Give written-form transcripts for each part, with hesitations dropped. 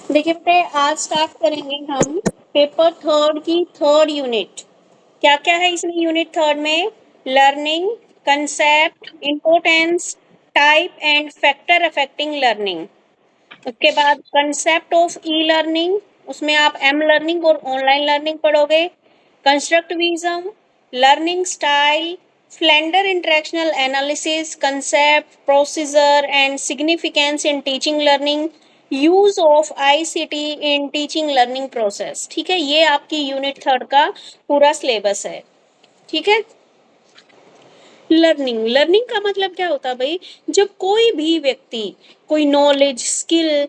देखिए बेटे, आज स्टार्ट करेंगे हम पेपर थर्ड की थर्ड यूनिट। क्या क्या है इसमें यूनिट थर्ड में? Learning, concept, importance, type and factor affecting learning. उसके बाद कंसेप्ट ऑफ ई लर्निंग, उसमें आप एम लर्निंग और ऑनलाइन लर्निंग पढ़ोगे। Constructivism, learning style, Flander interactional analysis, concept, procedure and significance in teaching learning, use of ICT in teaching learning process. ठीक है, ये आपकी यूनिट थर्ड का पूरा सिलेबस है। ठीक है। लर्निंग, लर्निंग का मतलब क्या होता है भाई? जब कोई भी व्यक्ति कोई नॉलेज स्किल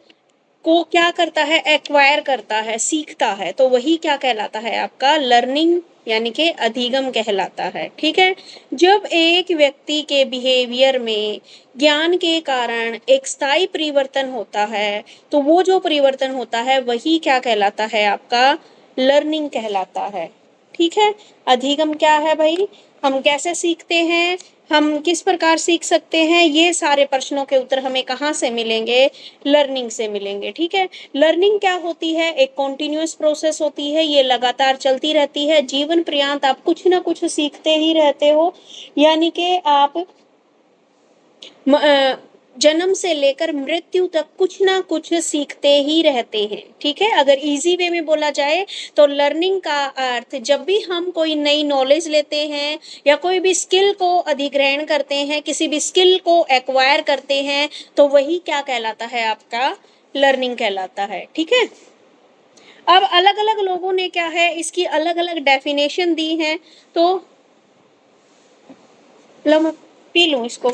को क्या करता है, एक्वायर करता है, सीखता है, तो वही क्या कहलाता है आपका लर्निंग, यानी कि अधिगम कहलाता है। ठीक है। जब एक व्यक्ति के बिहेवियर में ज्ञान के कारण एक स्थायी परिवर्तन होता है, तो वो जो परिवर्तन होता है वही क्या कहलाता है आपका लर्निंग कहलाता है। ठीक है। अधिगम क्या है भाई? हम कैसे सीखते हैं, हम किस प्रकार सीख सकते हैं, ये सारे प्रश्नों के उत्तर हमें कहाँ से मिलेंगे? लर्निंग से मिलेंगे। ठीक है। लर्निंग क्या होती है? एक कॉन्टिन्यूस प्रोसेस होती है, ये लगातार चलती रहती है, जीवन पर्यंत आप कुछ ना कुछ सीखते ही रहते हो। यानी कि आप जन्म से लेकर मृत्यु तक कुछ ना कुछ सीखते ही रहते हैं। ठीक है। अगर इजी वे में बोला जाए तो लर्निंग का अर्थ, जब भी हम कोई नई नॉलेज लेते हैं या कोई भी स्किल को अधिग्रहण करते हैं, किसी भी स्किल को एक्वायर करते हैं, तो वही क्या कहलाता है आपका लर्निंग कहलाता है। ठीक है। अब अलग अलग लोगों ने क्या है, इसकी अलग अलग डेफिनेशन दी है। तो लो मैं पी लूं इसको।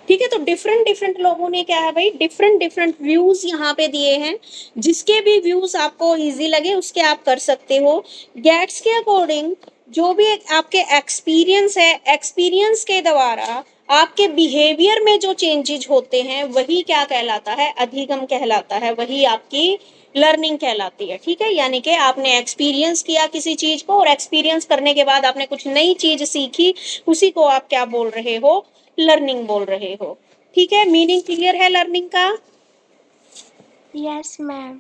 ठीक है। तो डिफरेंट डिफरेंट लोगों ने क्या है भाई, डिफरेंट डिफरेंट व्यूज यहाँ पे दिए हैं। जिसके भी व्यूज आपको इजी लगे उसके आप कर सकते हो। गेट्स के अकॉर्डिंग जो भी आपके एक्सपीरियंस है, एक्सपीरियंस के द्वारा आपके बिहेवियर में जो चेंजेस होते हैं वही क्या कहलाता है? अधिगम कहलाता है, वही आपकी लर्निंग कहलाती है। ठीक है। यानी कि आपने एक्सपीरियंस किया किसी चीज को, और एक्सपीरियंस करने के बाद आपने कुछ नई चीज सीखी, उसी को आप क्या बोल रहे हो? लर्निंग बोल रहे हो। ठीक है। मीनिंग क्लियर है लर्निंग का? Yes ma'am.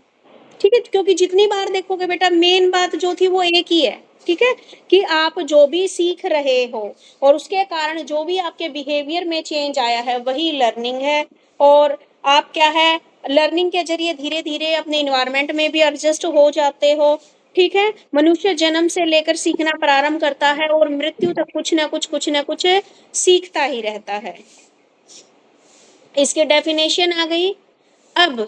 ठीक है। क्योंकि जितनी बार देखोगे बेटा, मेन बात जो थी वो एक ही है। ठीक है। कि आप जो भी सीख रहे हो और उसके कारण जो भी आपके बिहेवियर में चेंज आया है वही लर्निंग है। और आप क्या है, लर्निंग के जरिए धीरे धीरे अपने इन्वायरमेंट में भी एडजस्ट हो जाते हो। ठीक है। मनुष्य जन्म से लेकर सीखना प्रारंभ करता है और मृत्यु तक कुछ ना कुछ सीखता ही रहता है। इसके डेफिनेशन आ गई। अब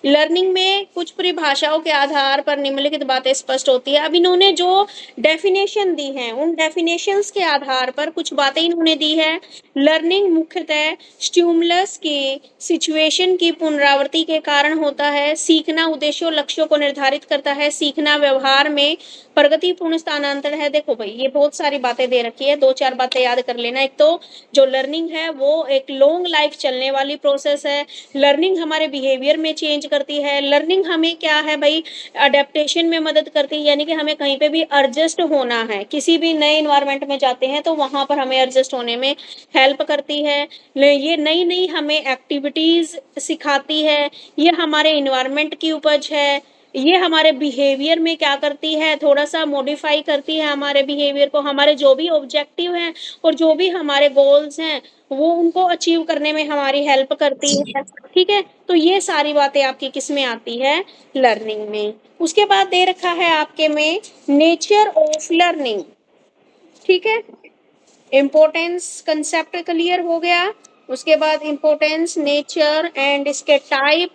लर्निंग में कुछ परिभाषाओं के आधार पर निम्नलिखित बातें स्पष्ट होती है। अब इन्होंने जो डेफिनेशन दी है उन डेफिनेशंस के आधार पर कुछ बातें इन्होंने दी है। लर्निंग मुख्यतः स्टिमुलस की सिचुएशन की पुनरावृत्ति के कारण होता है। सीखना उद्देश्यों लक्ष्यों को निर्धारित करता है। सीखना व्यवहार में प्रगतिपूर्ण स्थानांतरण है। देखो भाई, ये बहुत सारी बातें दे रखी है, दो चार बातें याद कर लेना। एक तो जो लर्निंग है वो एक लॉन्ग लाइफ चलने वाली प्रोसेस है। लर्निंग हमारे बिहेवियर में चेंज करती है। लर्निंग हमें क्या है भाई, अडेप्टेशन में मदद करती है, यानी कि हमें कहीं पे भी एडजस्ट होना है, किसी भी नए इन्वायरमेंट में जाते हैं तो वहां पर हमें एडजस्ट होने में हेल्प करती है। ये नई नई हमें एक्टिविटीज सिखाती है। ये हमारे इन्वायरमेंट की उपज है। ये हमारे बिहेवियर में क्या करती है, थोड़ा सा मॉडिफाई करती है हमारे बिहेवियर को। हमारे जो भी ऑब्जेक्टिव हैं और जो भी हमारे गोल्स हैं वो उनको अचीव करने में हमारी हेल्प करती है। ठीक है। तो ये सारी बातें आपकी किस में आती है? लर्निंग में। उसके बाद दे रखा है आपके में नेचर ऑफ लर्निंग। ठीक है। इम्पोर्टेंस कंसेप्ट क्लियर हो गया। उसके बाद इम्पोर्टेंस, नेचर एंड इसके टाइप।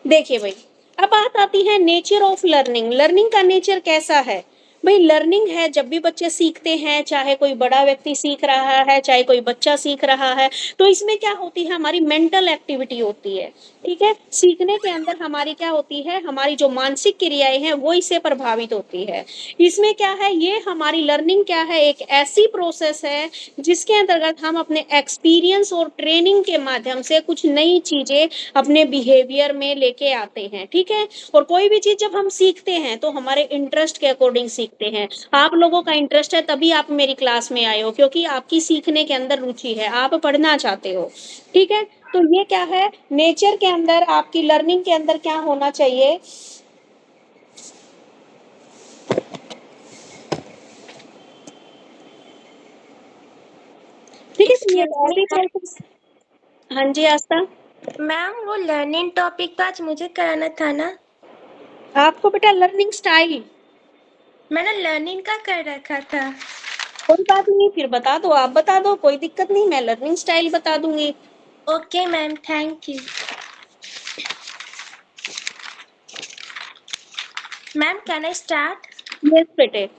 देखिए भाई, अब बात आती है नेचर ऑफ लर्निंग। लर्निंग का नेचर कैसा है भाई? लर्निंग है जब भी बच्चे सीखते हैं, चाहे कोई बड़ा व्यक्ति सीख रहा है चाहे कोई बच्चा सीख रहा है, तो इसमें क्या होती है, हमारी मेंटल एक्टिविटी होती है। ठीक है। सीखने के अंदर हमारी क्या होती है, हमारी जो मानसिक क्रियाएं हैं वो इससे प्रभावित होती है। इसमें क्या है, ये हमारी लर्निंग क्या है, एक ऐसी प्रोसेस है जिसके अंतर्गत हम अपने एक्सपीरियंस और ट्रेनिंग के माध्यम से कुछ नई चीजें अपने बिहेवियर में लेके आते हैं। ठीक है। और कोई भी चीज जब हम सीखते हैं तो हमारे इंटरेस्ट के अकॉर्डिंग सीखते हैं। आप लोगों का इंटरेस्ट है तभी आप मेरी क्लास में आए हो, क्योंकि आपकी सीखने के अंदर रुचि है, आप पढ़ना चाहते हो। ठीक है। तो ये क्या है, नेचर के अंदर आपकी लर्निंग के अंदर क्या होना चाहिए, ठीक है। तो ये बहुत ही पॉइंट। हाँ जी आस्था, मैम वो लर्निंग टॉपिक आज मुझे कराना था ना। आपको बेटा लर्निंग स्टाइल, मैंने लर्निंग का कर रखा था। कोई बात नहीं, फिर बता दो, आप बता दो, कोई दिक्कत नहीं, मैं लर्निंग स्टाइल बता दूंगी। Okay ma'am, thank you. Ma'am can I start? Yes बेटे।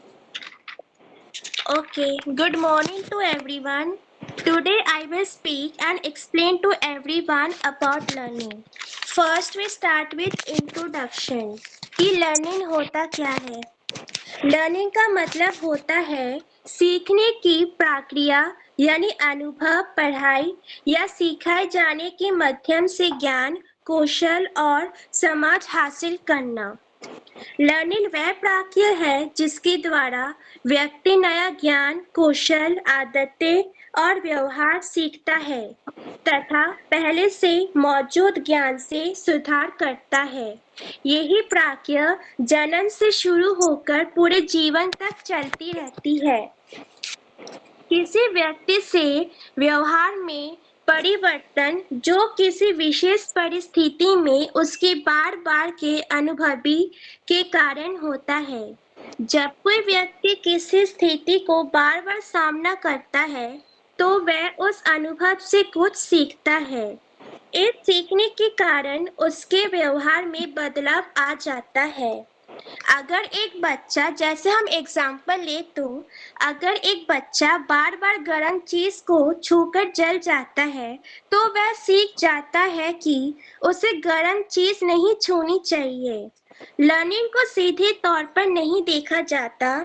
Okay, good morning to everyone. Today I will speak and explain to everyone about learning. First we start with introduction. कि learning होता क्या है? Learning का मतलब होता है सीखने की प्रक्रिया, यानी अनुभव, पढ़ाई या सिखाए जाने के माध्यम से ज्ञान, कौशल और समझ हासिल करना। लर्निंग वह प्रक्रिया है जिसके द्वारा व्यक्ति नया ज्ञान, कौशल, आदतें और व्यवहार सीखता है तथा पहले से मौजूद ज्ञान से सुधार करता है। यही प्रक्रिया जन्म से शुरू होकर पूरे जीवन तक चलती रहती है। किसी व्यक्ति से व्यवहार में परिवर्तन जो किसी विशेष परिस्थिति में उसके बार बार के अनुभवी के कारण होता है। जब कोई व्यक्ति किसी स्थिति को बार बार सामना करता है तो वह उस अनुभव से कुछ सीखता है। इस सीखने के कारण उसके व्यवहार में बदलाव आ जाता है। अगर एक बच्चा, जैसे हम एग्जाम्पल ले तो अगर एक बच्चा बार बार गर्म चीज को छूकर जल जाता है तो वह सीख जाता है कि उसे गर्म चीज नहीं छूनी चाहिए। लर्निंग को सीधे तौर पर नहीं देखा जाता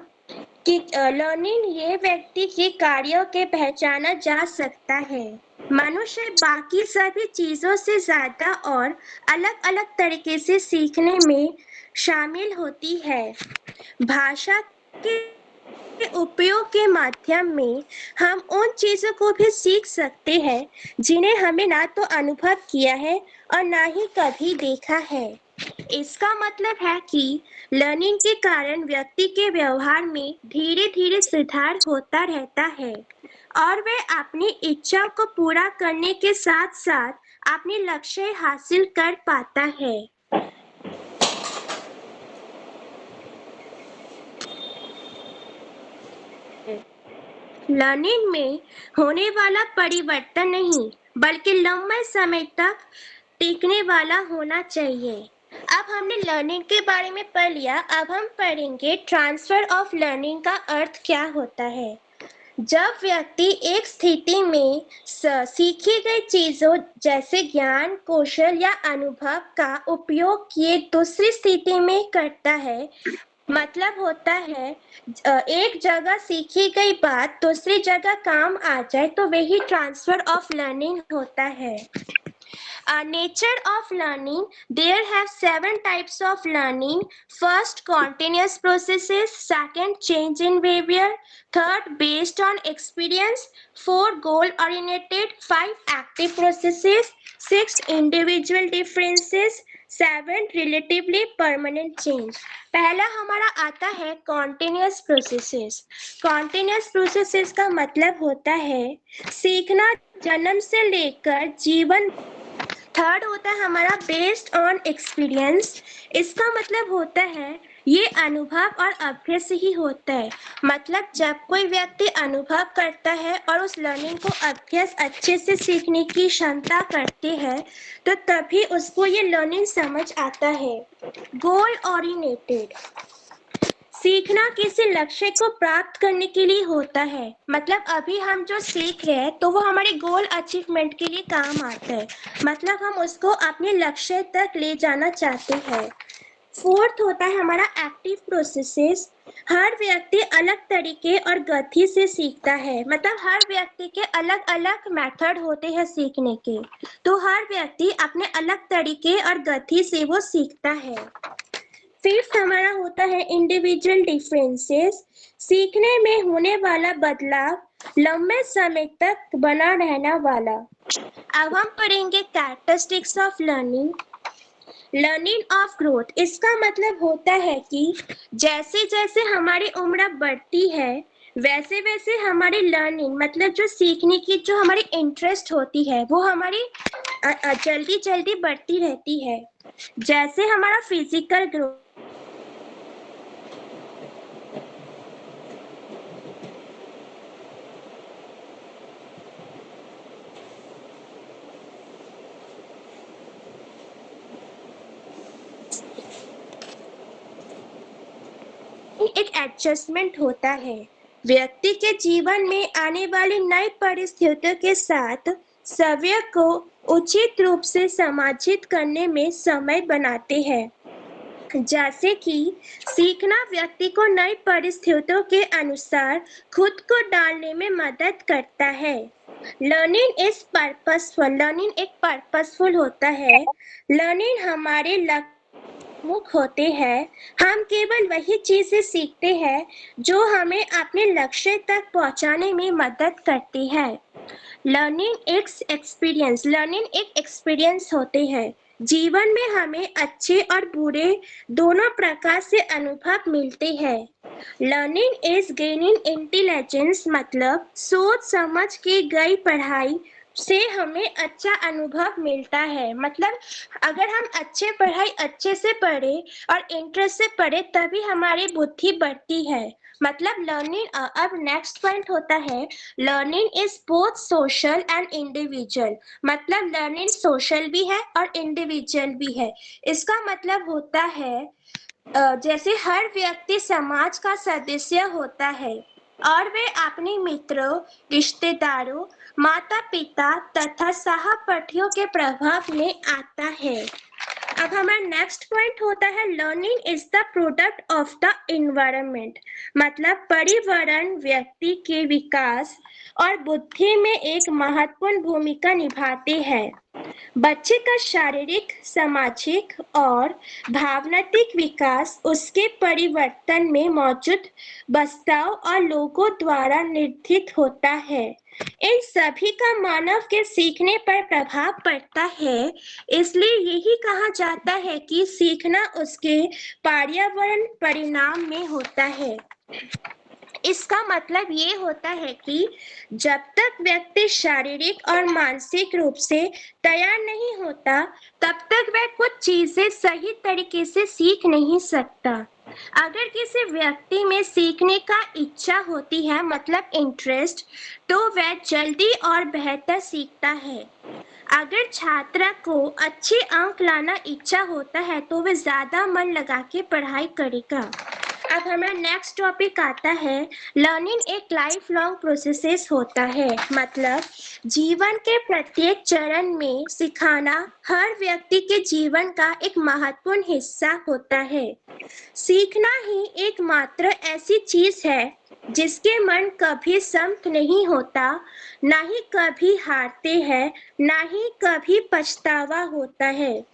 कि लर्निंग ये व्यक्ति के कार्यों के पहचाना जा सकता है। मनुष्य बाकी सभी चीजों से ज्यादा और अलग अलग तरीके से सीखने में शामिल होती है। भाषा के उपयोग के माध्यम में हम उन चीजों को भी सीख सकते हैं जिन्हें हमने ना तो अनुभव किया है और ना ही कभी देखा है। इसका मतलब है कि लर्निंग के कारण व्यक्ति के व्यवहार में धीरे धीरे सुधार होता रहता है और वह अपनी इच्छा को पूरा करने के साथ साथ अपने लक्ष्य हासिल कर पाता है। लर्निंग में होने वाला परिवर्तन नहीं बल्कि लंबे समय तक टिकने वाला होना चाहिए। अब हमने लर्निंग के बारे में पढ़ लिया, अब हम पढ़ेंगे ट्रांसफर ऑफ लर्निंग का अर्थ क्या होता है। जब व्यक्ति एक स्थिति में सीखी गई चीजों जैसे ज्ञान, कौशल या अनुभव का उपयोग किए दूसरी स्थिति में करता है, मतलब होता है एक जगह सीखी गई बात दूसरी जगह काम आ जाए तो वही ट्रांसफर ऑफ लर्निंग होता है। Nature of learning, there have 7 types of learning. First, continuous processes. Second, change in behavior. Third, based on experience. Four, goal oriented. Five, active processes. Six, individual differences. 7, relatively permanent change. पहला हमारा आता है continuous processes. Continuous processes का मतलब होता है सीखना जन्म से लेकर जीवन। थर्ड होता है हमारा बेस्ड ऑन एक्सपीरियंस। इसका मतलब होता है ये अनुभव और अभ्यास ही होता है। मतलब जब कोई व्यक्ति अनुभव करता है और उस लर्निंग को अभ्यास अच्छे से सीखने की क्षमता करते हैं तो तभी उसको ये लर्निंग समझ आता है। गोल ओरिएंटेड, सीखना किसी लक्ष्य को प्राप्त करने के लिए होता है। मतलब अभी हम जो सीख रहे हैं तो वो हमारे गोल अचीवमेंट के लिए काम आता है, मतलब हम उसको अपने लक्ष्य तक ले जाना चाहते हैं। फोर्थ होता है हमारा एक्टिव प्रोसेसेस। हर व्यक्ति अलग तरीके और गति से सीखता है, मतलब हर व्यक्ति के अलग अलग मेथड होते हैं सीखने के, तो हर व्यक्ति अपने अलग तरीके और गति से वो सीखता है। फिफ्थ हमारा होता है इंडिविजुअल डिफरेंसेस। सीखने में होने वाला बदलाव लंबे समय तक बना रहना वाला। अब हम पढ़ेंगे characteristics of learning. Learning of growth, इसका मतलब होता है कि जैसे जैसे हमारी उम्र बढ़ती है वैसे वैसे हमारी लर्निंग मतलब जो सीखने की जो हमारी इंटरेस्ट होती है वो हमारी जल्दी जल्दी बढ़ती रहती है। जैसे हमारा फिजिकल ग्रोथ, एक एडजस्टमेंट होता है। व्यक्ति के जीवन में आने वाली नई परिस्थितियों के साथ सवय को उचित रूप से समाजित करने में समय बनाते हैं। जैसे कि सीखना व्यक्ति को नई परिस्थितियों के अनुसार खुद को डालने में मदद करता है। लर्निंग इज पर्पसफुल, लर्निंग एक पर्पसफुल होता है। लर्निंग हमारे लक्ष्य मुख होते हैं। हम केवल वही चीजें सीखते हैं जो हमें अपने लक्ष्य तक पहुंचाने में मदद करती है। लर्निंग एक एक्सपीरियंस होते हैं। जीवन में हमें अच्छे और बुरे दोनों प्रकार से अनुभव मिलते हैं। लर्निंग इज गेनिंग इंटेलिजेंस, मतलब सोच समझ के गई पढ़ाई से हमें अच्छा अनुभव मिलता है। मतलब अगर हम पढ़ाई अच्छे से पढ़े और इंटरेस्ट से पढ़े तभी हमारी बुद्धि बढ़ती है। मतलब लर्निंग, अब नेक्स्ट पॉइंट होता है learning is both social and individual. मतलब लर्निंग सोशल भी है और इंडिविजुअल भी है। इसका मतलब होता है जैसे हर व्यक्ति समाज का सदस्य होता है और वे अपने मित्रों, रिश्तेदारों, माता पिता तथा सहपाठियों के प्रभाव में आता है। अब हमारा नेक्स्ट पॉइंट होता है learning is the product of the environment. मतलब पर्यावरण व्यक्ति के विकास और बुद्धि में एक महत्वपूर्ण भूमिका निभाते हैं। बच्चे का शारीरिक, सामाजिक और भावनात्मक विकास उसके परिवर्तन में मौजूद बदलाव और लोगों द्वारा निर्धारित होता है। इन सभी का मानव के सीखने पर प्रभाव पड़ता है। इसलिए यही कहा जाता है कि सीखना उसके पर्यावरण परिणाम में होता है। इसका मतलब ये होता है कि जब तक व्यक्ति शारीरिक और मानसिक रूप से तैयार नहीं होता तब तक वह कुछ चीजें सही तरीके से सीख नहीं सकता। अगर किसी व्यक्ति में सीखने का इच्छा होती है मतलब इंटरेस्ट, तो वह जल्दी और बेहतर सीखता है। अगर छात्र को अच्छे अंक लाना इच्छा होता है तो वह ज्यादा मन लगा के पढ़ाई करेगा। अब हमारा नेक्स्ट टॉपिक आता है लर्निंग एक लाइफ लॉन्ग प्रोसेस होता है। मतलब जीवन के प्रत्येक चरण में सिखाना हर व्यक्ति के जीवन का एक महत्वपूर्ण हिस्सा होता है। सीखना ही एकमात्र ऐसी चीज है जिसके मन कभी संत नहीं होता, ना ही कभी हारते हैं, ना ही कभी पछतावा होता है।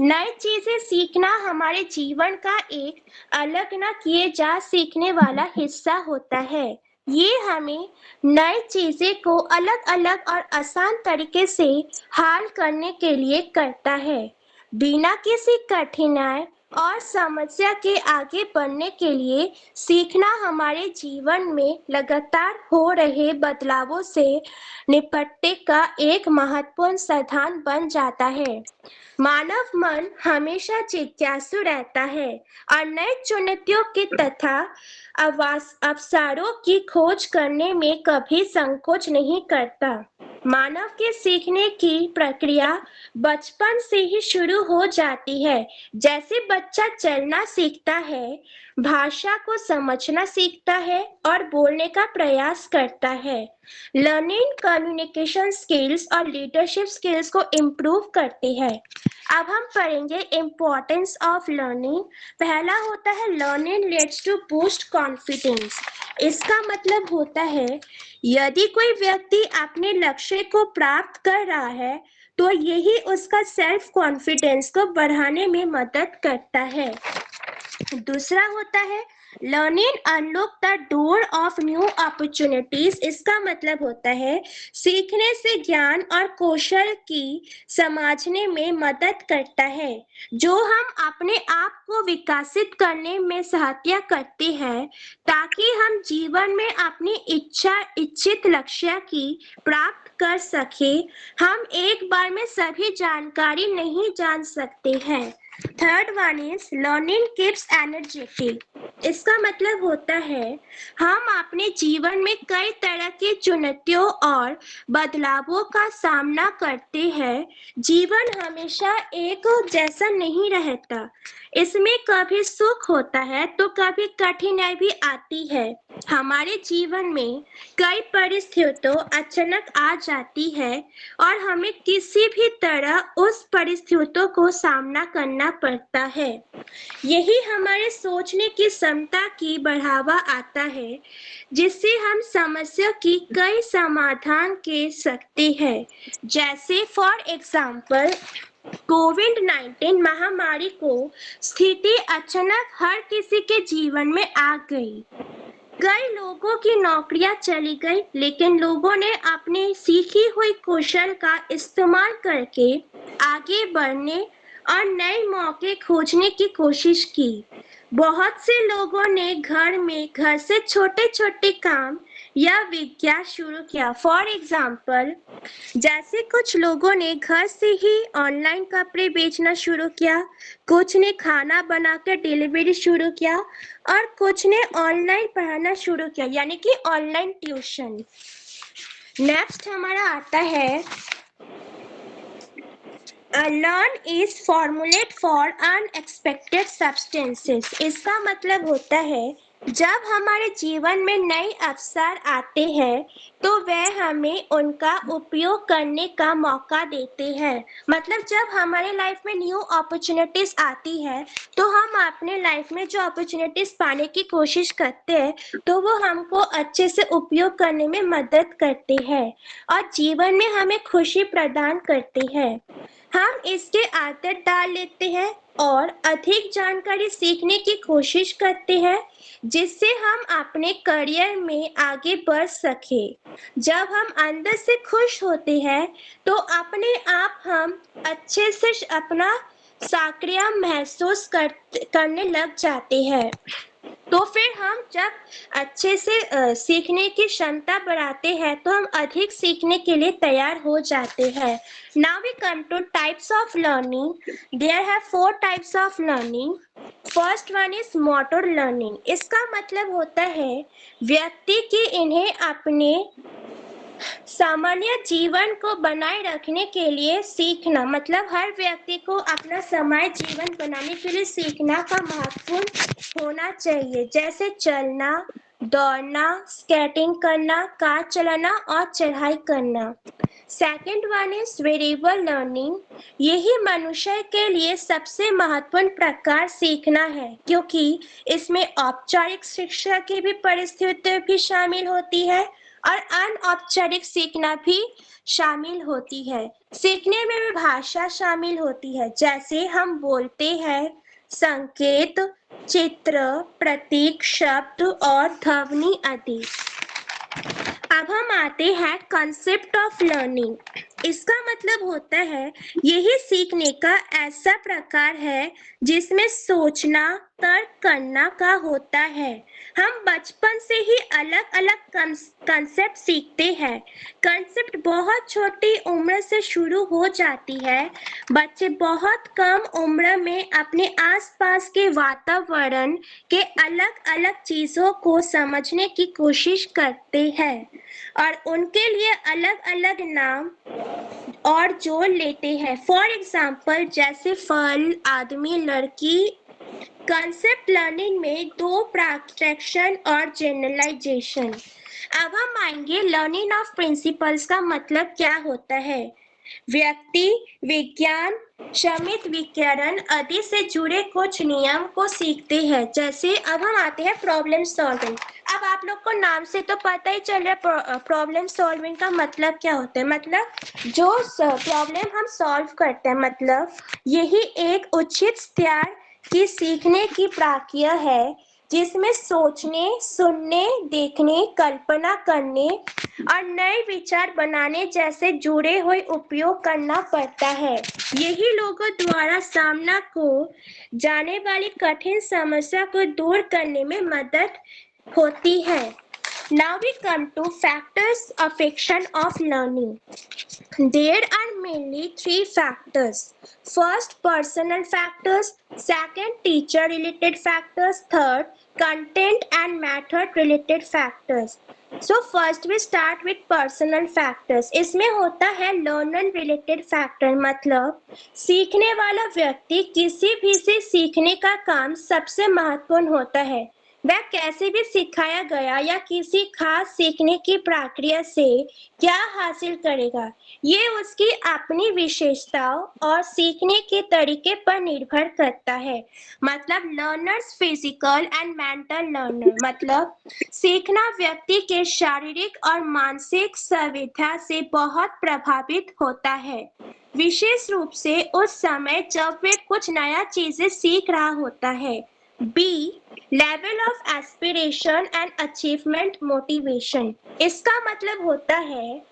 नई चीजें सीखना हमारे जीवन का एक अलग न किए जा सीखने वाला हिस्सा होता है। ये हमें नई चीजें को अलग अलग और आसान तरीके से हल करने के लिए करता है। बिना किसी कठिनाई और समस्या के आगे बढ़ने के लिए सीखना हमारे जीवन में लगातार हो रहे बदलावों से निपटने का एक महत्वपूर्ण साधन बन जाता है। मानव मन हमेशा जिज्ञासु रहता है और नए चुनौतियों की तथा अवसरों की खोज करने में कभी संकोच नहीं करता। मानव के सीखने की प्रक्रिया बचपन से ही शुरू हो जाती है। जैसे बच्चा चलना सीखता है, भाषा को समझना सीखता है और बोलने का प्रयास करता है। लर्निंग कम्युनिकेशन स्किल्स और लीडरशिप स्किल्स को इम्प्रूव करती है। अब हम पढ़ेंगे इम्पोर्टेंस ऑफ लर्निंग। पहला होता है learning leads to boost confidence. इसका मतलब होता है यदि कोई व्यक्ति अपने लक्ष्य को प्राप्त कर रहा है तो यही उसका सेल्फ कॉन्फिडेंस को बढ़ाने में मदद करता है। दूसरा होता है learning unlock the door of new opportunities. इसका मतलब होता है सीखने से ज्ञान और कौशल की समझने में मदद करता है जो हम अपने आप को विकसित करने में सहायता करते हैं ताकि हम जीवन में अपनी इच्छित लक्ष्य की प्राप्त कर सके। हम एक बार में सभी जानकारी नहीं जान सकते हैं। Third one is learning keeps energetic. इसका मतलब होता है हम अपने जीवन में कई तरह की चुनौतियों और बदलावों का सामना करते हैं। जीवन हमेशा एक जैसा नहीं रहता, इसमें कभी सुख होता है तो कभी कठिनाई भी आती है। हमारे जीवन में कई परिस्थितियां अचानक आ जाती है और हमें किसी भी तरह उस परिस्थितियों को सामना करना पड़ता है। यही हमारे सोचने की क्षमता की बढ़ावा आता है जिससे हम समस्या की कई समाधान के सकते हैं। जैसे फॉर एग्जाम्पल कोविड-19 महामारी को स्थिति अचानक हर किसी के जीवन में आ गई। कई लोगों की नौकरियां चली गई, लेकिन लोगों ने अपने सीखी हुई कौशल का इस्तेमाल करके आगे बढ़ने और नए मौके खोजने की कोशिश की। बहुत से लोगों ने घर से छोटे छोटे काम या विज्ञान शुरू किया। फॉर एग्जाम्पल जैसे कुछ लोगों ने घर से ही ऑनलाइन कपड़े बेचना शुरू किया, कुछ ने खाना बनाकर डिलीवरी शुरू किया और कुछ ने ऑनलाइन पढ़ाना शुरू किया, यानी कि ऑनलाइन ट्यूशन। नेक्स्ट हमारा आता है A learn is formulate for unexpected substances। इसका मतलब होता है जब हमारे जीवन में नए अवसर आते हैं तो वह हमें उनका उपयोग करने का मौका देते हैं। मतलब जब हमारे लाइफ में न्यू अपॉर्चुनिटीज आती है तो हम अपने लाइफ में जो अपॉर्चुनिटीज पाने की कोशिश करते हैं तो वो हमको अच्छे से उपयोग करने में मदद करते हैं और जीवन में हमें खुशी प्रदान करते हैं। हम इसके आदत डाल लेते हैं और अधिक जानकारी सीखने की कोशिश करते हैं जिससे हम अपने करियर में आगे बढ़ सके। जब हम अंदर से खुश होते हैं तो अपने आप हम अच्छे से अपना सक्रिय महसूस करने लग जाते हैं। तो फिर हम जब अच्छे से सीखने की क्षमता बढ़ाते हैं तो हम अधिक सीखने के लिए तैयार हो जाते हैं। Now we come to types of learning. There have 4 types of learning. First one is motor learning. इसका मतलब होता है व्यक्ति की इन्हें अपने सामान्य जीवन को बनाए रखने के लिए सीखना। मतलब हर व्यक्ति को अपना सामान्य जीवन बनाने के लिए सीखना का महत्वपूर्ण होना चाहिए, जैसे चलना, दौड़ना, स्केटिंग करना, कार चलाना और चढ़ाई करना। Second one is variable learning. यही मनुष्य के लिए सबसे महत्वपूर्ण प्रकार सीखना है क्योंकि इसमें औपचारिक शिक्षा की भी परिस्थितियां भी शामिल होती है और अनौपचारिक सीखना भी शामिल होती है। सीखने में भी भाषा शामिल होती है, जैसे हम बोलते हैं, संकेत, चित्र, प्रतीक, शब्द और ध्वनि आदि। अब हम आते हैं कंसेप्ट ऑफ लर्निंग। इसका मतलब होता है यही सीखने का ऐसा प्रकार है जिसमें सोचना, तर्क करना का होता है। हम बचपन से ही अलग अलग कंसेप्ट सीखते हैं। कंसेप्ट बहुत छोटी उम्र से शुरू हो जाती है। बच्चे बहुत कम उम्र में अपने आसपास के वातावरण के अलग अलग चीजों को समझने की कोशिश करते हैं और उनके लिए अलग अलग नाम और जोड़ लेते हैं। फॉर एग्जाम्पल जैसे फल, आदमी, लड़की। कंसेप्ट लर्निंग में 2 एब्स्ट्रैक्शन और जनरलाइजेशन। अब हम आएंगे लर्निंग ऑफ प्रिंसिपल्स का मतलब क्या होता है। व्यक्ति, विज्ञान, समित विकिरण आदि से जुड़े कुछ नियम को सीखते हैं। जैसे अब हम आते हैं प्रॉब्लम सॉल्विंग। अब आप लोग को नाम से तो पता ही चल रहा है प्रॉब्लम सॉल्विंग का मतलब क्या होता है। मतलब जो प्रॉब्लम हम सॉल्व करते हैं, मतलब यही एक उचित स्तर की सीखने की प्रक्रिया है जिसमें सोचने, सुनने, देखने, कल्पना करने और नए विचार बनाने जैसे जुड़े हुए उपयोग करना पड़ता है। यही लोगों द्वारा सामना को जाने वाली कठिन समस्या को दूर करने में मदद होती है। Now we come to factors affection of learning. There are mainly three factors. First, personal factors. Second, teacher related factors. Third, content and method related factors. So first we start with personal factors. इसमें होता है learner related factor, मतलब सीखने वाला व्यक्ति किसी भी से सीखने का काम सबसे महत्वपूर्ण होता है। वह कैसे भी सिखाया गया या किसी खास सीखने की प्रक्रिया से क्या हासिल करेगा, ये उसकी अपनी विशेषताओं और सीखने के तरीके पर निर्भर करता है। मतलब learners physical and mental learner, मतलब सीखना व्यक्ति के शारीरिक और मानसिक सुविधा से बहुत प्रभावित होता है, विशेष रूप से उस समय जब वे कुछ नया चीजें सीख रहा होता है। B, level of aspiration and achievement motivation. इसका मतलब होता है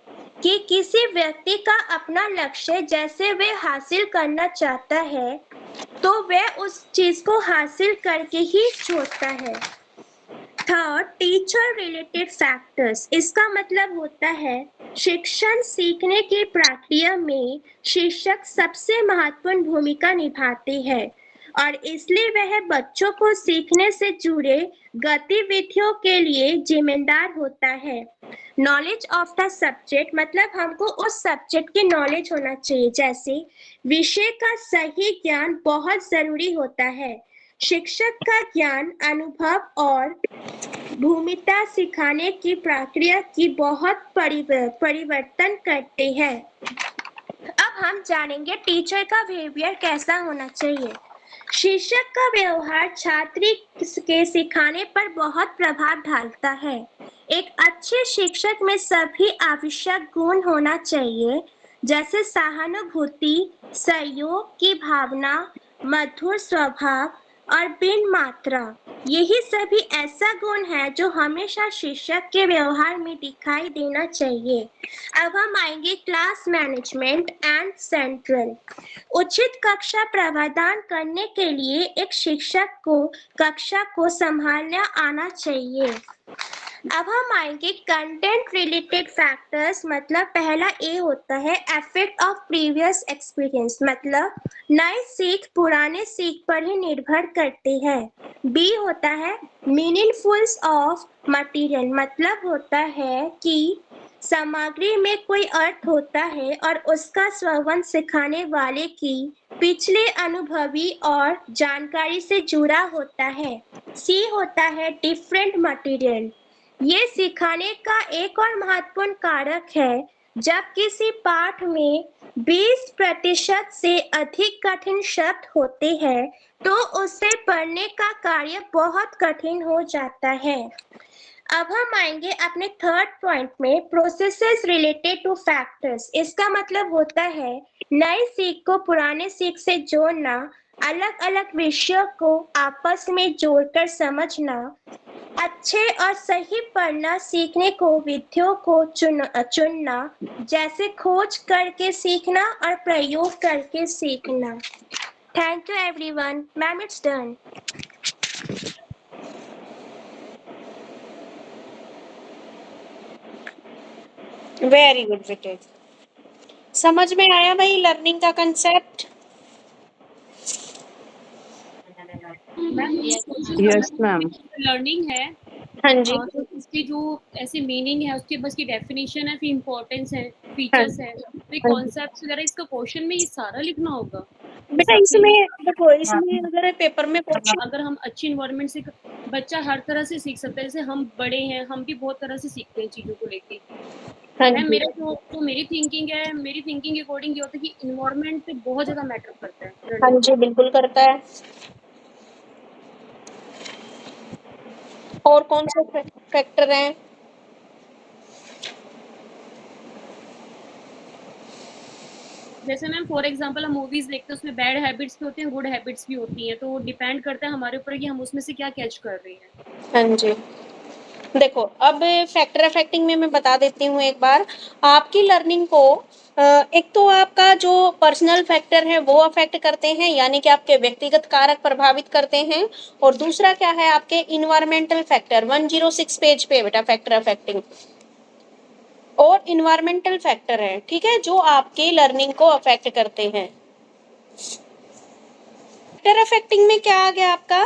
कि किसी व्यक्ति का अपना लक्ष्य जैसे वे हासिल करना चाहता है तो वह उस चीज को हासिल करके ही छोड़ता है। Third, teacher related factors. इसका मतलब होता है शिक्षण सीखने की प्रक्रिया में शिक्षक सबसे महत्वपूर्ण भूमिका निभाते हैं और इसलिए वह बच्चों को सीखने से जुड़े गतिविधियों के लिए जिम्मेदार होता है। नॉलेज ऑफ द सब्जेक्ट, मतलब हमको उस सब्जेक्ट की नॉलेज होना चाहिए, जैसे विषय का सही ज्ञान बहुत जरूरी होता है। शिक्षक का ज्ञान अनुभव और भूमिका सिखाने की प्रक्रिया की बहुत परिवर्तन करते हैं। अब हम जानेंगे टीचर का बिहेवियर कैसा होना चाहिए। शिक्षक का व्यवहार छात्र के सिखाने पर बहुत प्रभाव डालता है। एक अच्छे शिक्षक में सभी आवश्यक गुण होना चाहिए, जैसे सहानुभूति, सहयोग की भावना, मधुर स्वभाव और बिन मात्रा। यही सभी ऐसा गुण है जो हमेशा शिक्षक के व्यवहार में दिखाई देना चाहिए। अब हम आएंगे क्लास मैनेजमेंट एंड सेंट्रल। उचित कक्षा प्रबंधन करने के लिए एक शिक्षक को कक्षा को संभालना आना चाहिए। अब हम आएंगे कंटेंट रिलेटेड फैक्टर्स, मतलब पहला ए होता है इफेक्ट ऑफ प्रीवियस एक्सपीरियंस, मतलब नए सीख पुराने सीख पर ही निर्भर करती है। बी होता है मीनिंगफुल्स ऑफ मटेरियल, मतलब होता है कि सामग्री में कोई अर्थ होता है और उसका संबंध सिखाने वाले की पिछले अनुभवी और जानकारी से जुड़ा होता है। सी होता है डिफरेंट मटेरियल, ये सिखाने का एक और महत्वपूर्ण कारक है। जब किसी पाठ में 20% से अधिक कठिन शब्द होते हैं तो उसे पढ़ने का कार्य बहुत कठिन हो जाता है। अब हम आएंगे अपने थर्ड पॉइंट में प्रोसेसेस रिलेटेड टू फैक्टर्स। इसका मतलब होता है नई सीख को पुराने सीख से जोड़ना, अलग अलग विषयों को आपस में जोड़कर समझना, अच्छे और सही पढ़ना, सीखने को विधियों को चुनना, जैसे खोज करके सीखना और प्रयोग करके सीखना। Thank you everyone. Ma'am it's done. Very good बेटे, समझ में आया भाई लर्निंग का कंसेप्ट? Yes ma'am. लर्निंग है हाँ जी, तो उसकी जो ऐसे मीनिंग है, उसके बस की डेफिनेशन है, फिर इम्पोर्टेंस है, हाँ फीचर्स है, फिर हाँ। कॉन्सेप्ट्स वगैरह, इसका क्वेश्चन में ये सारा लिखना होगा। बेटा सबसे इसमें देखो, इसमें अगर पेपर में क्वेश्चन, अगर हम अच्छी इन्वायरमेंट से, बच्चा हर तरह से सीख सकता है। जैसे हम बड़े हैं, हम भी बहुत तरह से सीखते हैं चीज़ों को लेके। हाँ मैं जी, मेरा जो मेरी थिंकिंग है, मेरी थिंकिंग के अकॉर्डिंग ये होता है कि इन्वायरमेंट पे बहुत ज़्यादा मैटर करता है हाँ लर्निंग जी, बिल्कुल करता है। और कौन से फैक्टर हैं? जैसे मैम फॉर एग्जांपल हम मूवीज देखते हैं, उसमें बैड हैबिट्स भी होती हैं, गुड हैबिट्स भी होती हैं, तो डिपेंड करता है हमारे ऊपर कि हम उसमें से क्या कैच कर रहे हैं। हाँ जी। देखो, अब फैक्टर अफेक्टिंग में मैं बता देती हूँ एक बार। आपकी लर्निंग को एक तो आपका जो पर्सनल फैक्टर है वो अफेक्ट करते हैं, यानी कि आपके व्यक्तिगत कारक प्रभावित करते हैं। और दूसरा क्या है, आपके इन्वायरमेंटल फैक्टर, 106 पेज पे बेटा फैक्टर अफेक्टिंग और इन्वायरमेंटल फैक्टर है, ठीक है, जो आपकी लर्निंग को अफेक्ट करते हैं। फैक्टर अफेक्टिंग में क्या आ गया आपका,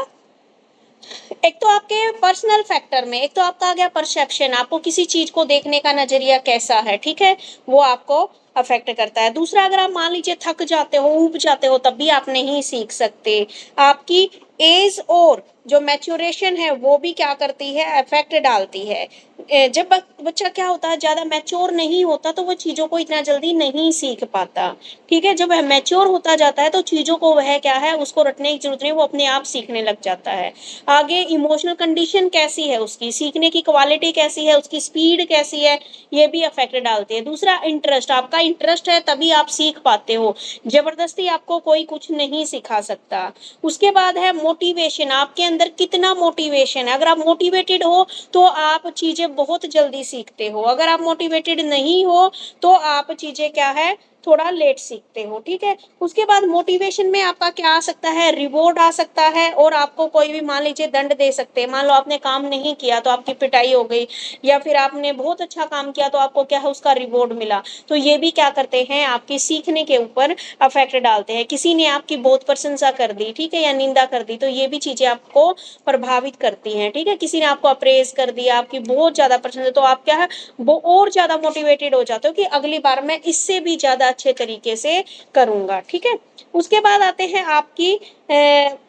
एक तो आपके पर्सनल फैक्टर में, एक तो आपका आ गया परसेप्शन, आपको किसी चीज को देखने का नजरिया कैसा है, ठीक है, वो आपको अफेक्ट करता है। दूसरा, अगर आप मान लीजिए थक जाते हो, ऊब जाते हो, तब भी आप नहीं सीख सकते। आपकी एज और जो मैच्योरेशन है वो भी क्या करती है, इफेक्ट डालती है। जब बच्चा क्या होता है, ज्यादा मैच्योर नहीं होता तो वो चीजों को इतना जल्दी नहीं सीख पाता, ठीक है। जब वह मैच्योर होता जाता है तो चीजों को वह क्या है, उसको रटने की जरूरत नहीं, वो अपने आप सीखने लग जाता है। आगे इमोशनल कंडीशन कैसी है उसकी, सीखने की क्वालिटी कैसी है, उसकी स्पीड कैसी है, ये भी अफेक्ट डालते हैं। दूसरा, इंटरेस्ट, आपका इंटरेस्ट है तभी आप सीख पाते हो, जबरदस्ती आपको कोई कुछ नहीं सिखा सकता। उसके बाद है मोटिवेशन, आपके अंदर कितना मोटिवेशन है। अगर आप मोटिवेटेड हो तो आप चीजें बहुत जल्दी सीखते हो, अगर आप मोटिवेटेड नहीं हो तो आप चीजें क्या है, थोड़ा लेट सीखते हो, ठीक है। उसके बाद मोटिवेशन में आपका क्या आ सकता है, रिवॉर्ड आ सकता है, और आपको कोई भी मान लीजिए दंड दे सकते हैं। मान लो आपने काम नहीं किया तो आपकी पिटाई हो गई, या फिर आपने बहुत अच्छा काम किया तो आपको क्या है, उसका रिवॉर्ड मिला। तो ये भी क्या करते हैं, आपकी सीखने के ऊपर अफेक्ट डालते हैं। किसी ने आपकी बहुत प्रशंसा कर दी, ठीक है, या निंदा कर दी, तो ये भी चीजें आपको प्रभावित करती हैं, ठीक है। किसी ने आपको अप्रेज कर दिया, आपकी बहुत ज्यादा प्रशंसा, तो आप क्या है, वो और ज्यादा मोटिवेटेड हो जाते हो कि अगली बार मैं इससे भी ज्यादा अच्छे तरीके से करूंगा, ठीक है। उसके बाद आते हैं आपकी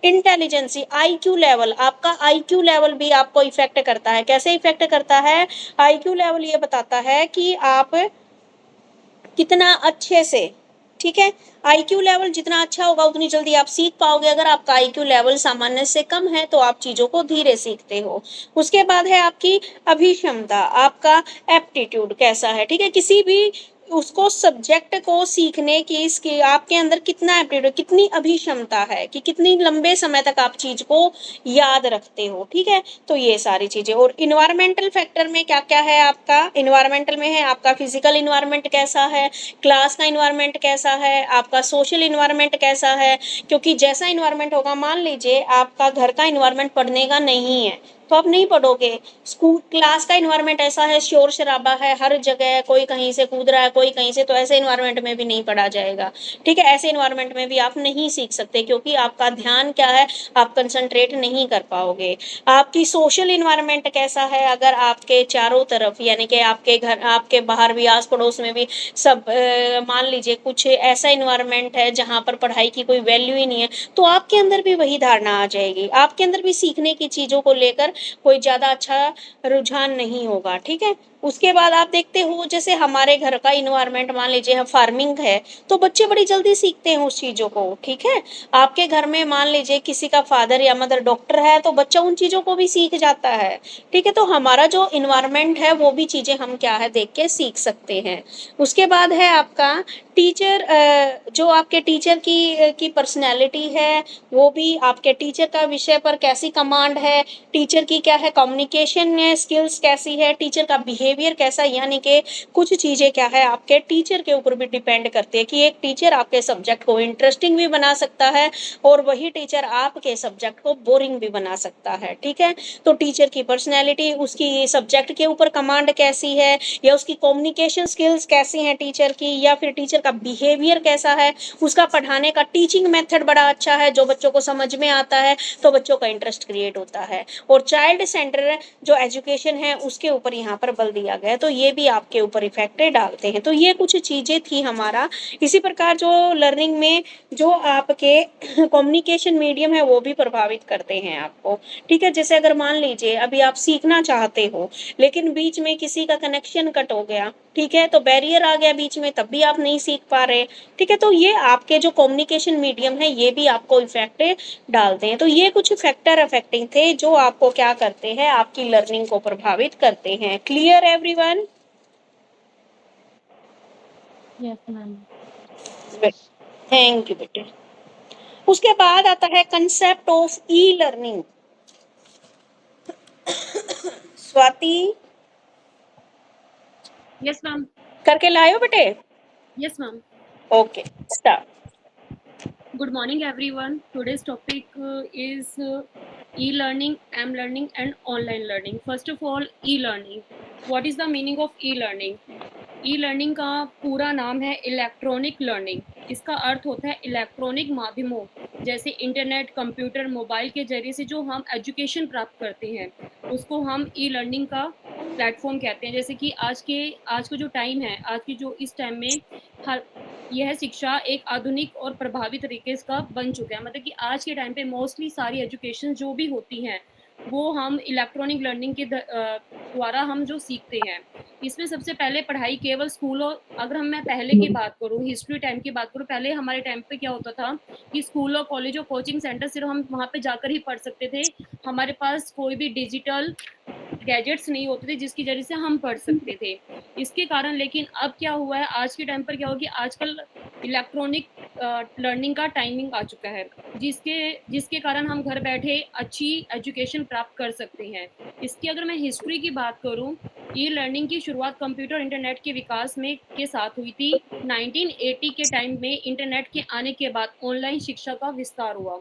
इंटेलिजेंसी, आईक्यू लेवल। आपका आईक्यू लेवल भी आपको इफेक्ट करता है। कैसे इफेक्ट करता है, आईक्यू लेवल ये बताता है कि आप कितना अच्छे से, ठीक है, आईक्यू लेवल जितना अच्छा होगा उतनी जल्दी आप सीख पाओगे। अगर आपका आईक्यू लेवल सामान्य से कम है तो आप चीजों को धीरे सीखते हो। उसके बाद है आपकी अभिक्षमता, आपका एप्टीट्यूड कैसा है, ठीक है, किसी भी उसको सब्जेक्ट को सीखने की इसकी आपके अंदर कितना एप्टीट्यूड, कितनी अभिक्षमता है, कि कितनी लंबे समय तक आप चीज को याद रखते हो, ठीक है। तो ये सारी चीजें। और इन्वायरमेंटल फैक्टर में क्या क्या है, आपका इन्वायरमेंटल में है आपका फिजिकल इन्वायरमेंट कैसा है, क्लास का इन्वायरमेंट कैसा है, आपका सोशल इन्वायरमेंट कैसा है। क्योंकि जैसा इन्वायरमेंट होगा, मान लीजिए आपका घर का इन्वायरमेंट पढ़ने का नहीं है तो आप नहीं पढ़ोगे। स्कूल क्लास का इन्वायरमेंट ऐसा है, शोर शराबा है हर जगह, कोई कहीं से कूद रहा है, कोई कहीं से, तो ऐसे इन्वायरमेंट में भी नहीं पढ़ा जाएगा, ठीक है। ऐसे इन्वायरमेंट में भी आप नहीं सीख सकते, क्योंकि आपका ध्यान क्या है, आप कंसंट्रेट नहीं कर पाओगे। आपकी सोशल इन्वायरमेंट कैसा है, अगर आपके चारों तरफ, यानी कि आपके घर, आपके बाहर भी, आस पड़ोस में भी सब मान लीजिए कुछ ऐसा इन्वायरमेंट है जहां पर पढ़ाई की कोई वैल्यू ही नहीं है, तो आपके अंदर भी वही धारणा आ जाएगी, आपके अंदर भी सीखने की चीजों को लेकर कोई ज्यादा अच्छा रुझान नहीं होगा, ठीक है। उसके बाद आप देखते हो, जैसे हमारे घर का इन्वायरमेंट मान लीजिए फार्मिंग है, तो बच्चे बड़ी जल्दी सीखते हैं उस चीजों को, ठीक है। आपके घर में मान लीजिए किसी का फादर या मदर डॉक्टर है, तो बच्चा उन चीजों को भी सीख जाता है, ठीक है। तो हमारा जो इन्वायरमेंट है वो भी चीजें हम क्या है, देख के सीख सकते हैं। उसके बाद है आपका टीचर, जो आपके टीचर की पर्सनैलिटी है, वो भी आपके टीचर का विषय पर कैसी कमांड है, टीचर की क्या है कम्युनिकेशन स्किल्स कैसी है, टीचर का बिहेवियर कैसा, यानी कि कुछ चीजें क्या है आपके टीचर के ऊपर भी डिपेंड करती है, कि एक टीचर आपके सब्जेक्ट को इंटरेस्टिंग भी बना सकता है और वही टीचर आपके सब्जेक्ट को बोरिंग भी बना सकता है, ठीक है। तो टीचर की पर्सनैलिटी, उसकी सब्जेक्ट के ऊपर कमांड कैसी है, या उसकी कम्युनिकेशन स्किल्स कैसी हैं टीचर की, या फिर टीचर का बिहेवियर कैसा है, उसका पढ़ाने का टीचिंग मेथड बड़ा अच्छा है जो बच्चों को समझ में आता है, तो बच्चों का इंटरेस्ट क्रिएट होता है। और चाइल्ड सेंटर जो एजुकेशन है उसके ऊपर यहाँ पर बल दिया गया है, तो ये भी आपके ऊपर इफेक्ट डालते हैं। तो ये कुछ चीजें थी हमारा। इसी प्रकार जो लर्निंग में जो आपके कम्युनिकेशन मीडियम है वो भी प्रभावित करते हैं आपको, ठीक है। जैसे अगर मान लीजिए अभी आप सीखना चाहते हो लेकिन बीच में किसी का कनेक्शन कट हो गया, ठीक है, तो बैरियर आ गया बीच में, तब भी आप नहीं सीख पा रहे, ठीक है। तो ये आपके जो कम्युनिकेशन मीडियम है ये भी आपको इफेक्ट डालते हैं। तो ये कुछ फैक्टर अफेक्टिंग थे जो आपको क्या करते हैं, आपकी लर्निंग को प्रभावित करते हैं। Clear everyone? Yes ma'am. Thank you बेटे। उसके बाद आता है concept of e learning. Swati yes ma'am. करके लायो बेटे। Yes ma'am. Okay start. Good morning, everyone. Today's topic is e-learning, m-learning, and online learning. First of all, e-learning. What is the meaning of e-learning? E-learning का पूरा नाम है electronic learning. इसका अर्थ होता है इलेक्ट्रॉनिक माध्यमों जैसे इंटरनेट, कंप्यूटर, मोबाइल के जरिए से जो हम एजुकेशन प्राप्त करते हैं उसको हम ई-लर्निंग का प्लेटफॉर्म कहते हैं। जैसे कि आज का जो टाइम है, आज की जो इस टाइम में हर यह शिक्षा एक आधुनिक और प्रभावी तरीके का बन चुका है। मतलब कि आज के टाइम पे मोस्टली सारी एजुकेशन जो भी होती हैं वो हम इलेक्ट्रॉनिक लर्निंग के द्वारा हम जो सीखते हैं। इसमें सबसे पहले पढ़ाई केवल स्कूलों, अगर मैं पहले की बात करूँ, हिस्ट्री टाइम की बात करूँ, पहले हमारे टाइम पे क्या होता था कि स्कूलों, कॉलेजों, कोचिंग सेंटर सिर्फ हम वहाँ पे जाकर ही पढ़ सकते थे। हमारे पास कोई भी डिजिटल गैजेट्स नहीं होते थे जिसकी वजह से हम पढ़ सकते थे। इसके कारण लेकिन अब क्या हुआ है, आज के टाइम पर क्या हुआ कि आजकल इलेक्ट्रॉनिक लर्निंग का टाइमिंग आ चुका है जिसके जिसके कारण हम घर बैठे अच्छी एजुकेशन प्राप्त कर सकते हैं। इसकी अगर मैं हिस्ट्री की बात करूं, ई लर्निंग की शुरुआत कंप्यूटर इंटरनेट के विकास में के साथ हुई थी। 1980 के टाइम में इंटरनेट के आने के बाद ऑनलाइन शिक्षा का विस्तार हुआ।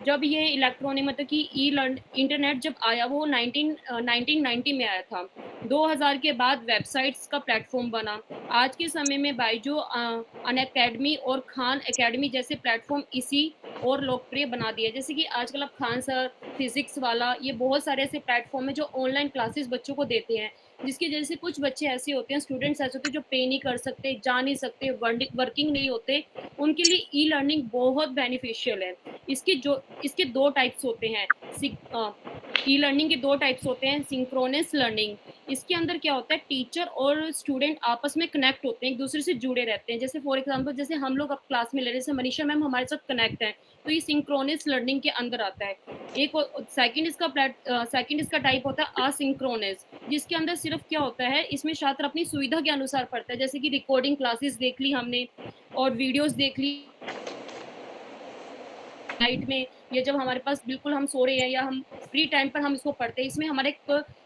जब ये इलेक्ट्रॉनिक मतलब कि ई लर्न इंटरनेट जब आया वो 1990 में आया था। 2000 के बाद वेबसाइट्स का प्लेटफॉर्म बना। आज के समय में बायजू, अनअकैडमी और खान अकेडमी जैसे प्लेटफॉर्म इसी और लोकप्रिय बना दिया। जैसे कि आजकल अब खान सर, फिजिक्स वाला, ये बहुत सारे ऐसे प्लेटफॉर्म है जो ऑनलाइन क्लासेस बच्चों को देते हैं। जिसकी वजह से कुछ बच्चे ऐसे होते हैं, स्टूडेंट्स ऐसे होते हैं जो पे नहीं कर सकते, जा नहीं सकते, वर्किंग नहीं होते, उनके लिए ई लर्निंग बहुत बेनिफिशियल है। इसके दो टाइप्स होते हैं। ई लर्निंग के दो टाइप्स होते हैं। सिंक्रोनस लर्निंग, इसके अंदर क्या होता है, टीचर और स्टूडेंट आपस में कनेक्ट होते हैं, एक दूसरे से जुड़े रहते हैं। जैसे फॉर एग्जांपल जैसे हम लोग अब क्लास में ले रहे हैं, जैसे मनीषा मैम हमारे साथ कनेक्ट है, तो ये सिंक्रोनस लर्निंग के अंदर आता है। एक सेकंड इसका टाइप होता है असिंक्रोनस, जिसके अंदर सिर्फ क्या होता है, इसमें छात्र अपनी सुविधा के अनुसार पढ़ता है। जैसे कि रिकॉर्डिंग क्लासेस देख ली हमने और वीडियोस देख ली नाइट में, या जब हमारे पास बिल्कुल हम सो रहे हैं या हम फ्री टाइम पर हम इसको पढ़ते हैं। इसमें हमारे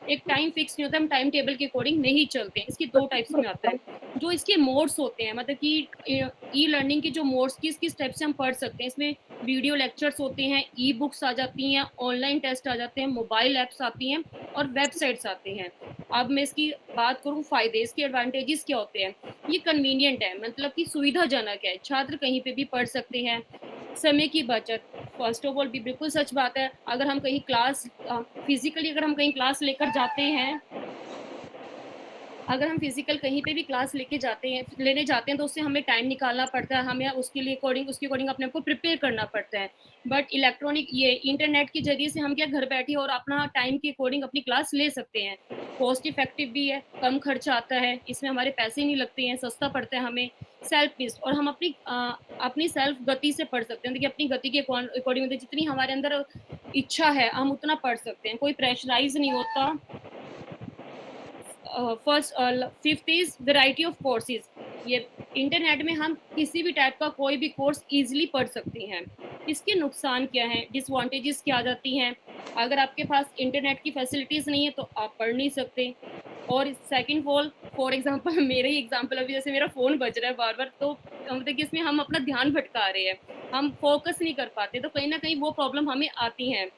एक टाइम फिक्स नहीं होता, हम टाइम टेबल के अकॉर्डिंग नहीं चलते हैं। इसकी दो टाइप्स में आता है। जो इसके मोड्स होते हैं, मतलब कि ई लर्निंग के जो मोड्स किस किस टाइप से हम पढ़ सकते हैं, इसमें वीडियो लेक्चर्स होते हैं, ई बुक्स आ जाती हैं, ऑनलाइन टेस्ट आ जाते हैं, मोबाइल ऐप्स आती हैं और वेबसाइट्स आते हैं। अब मैं इसकी बात करूँ फायदे, इसके एडवांटेजेस क्या होते हैं। ये कन्वीनियंट है, मतलब कि सुविधाजनक है, छात्र कहीं पे भी पढ़ सकते हैं। समय की बचत, फर्स्ट ऑफ ऑल भी बिल्कुल सच बात है। अगर हम कहीं क्लास फिजिकली अगर हम कहीं क्लास लेकर जाते हैं, अगर हम फिजिकल कहीं पे भी क्लास लेने जाते हैं तो उससे हमें टाइम निकालना पड़ता है, हमें उसके अकॉर्डिंग अपने आप को प्रिपेयर करना पड़ता है। बट इलेक्ट्रॉनिक ये इंटरनेट के जरिए से हम क्या घर बैठे और अपना टाइम के अकॉर्डिंग अपनी क्लास ले सकते हैं। कॉस्ट इफेक्टिव भी है, कम खर्चा आता है, इसमें हमारे पैसे नहीं लगते हैं, सस्ता पड़ता है हमें। सेल्फ पेस्ड, और हम अपनी सेल्फ गति से पढ़ सकते हैं। देखिए अपनी गति के अकॉर्डिंग जितनी हमारे अंदर इच्छा है हम उतना पढ़ सकते हैं, कोई प्रेशराइज नहीं होता। Fifth is variety of courses. ये इंटरनेट में हम किसी भी टाइप का कोई भी कोर्स इजीली पढ़ सकते हैं। इसके नुकसान क्या हैं, डिसएडवांटेजेस क्या आ जाती हैं। अगर आपके पास इंटरनेट की फैसिलिटीज़ नहीं है तो आप पढ़ नहीं सकते। और सेकंड फॉर एग्जांपल मेरे ही एग्जांपल, अभी जैसे मेरा फ़ोन बज रहा है बार-बार, तो मतलब कि इसमें हम अपना ध्यान भटका रहे हैं, हम फोकस नहीं कर पाते, तो कहीं न कहीं वो प्रॉब्लम हमें आती हैं।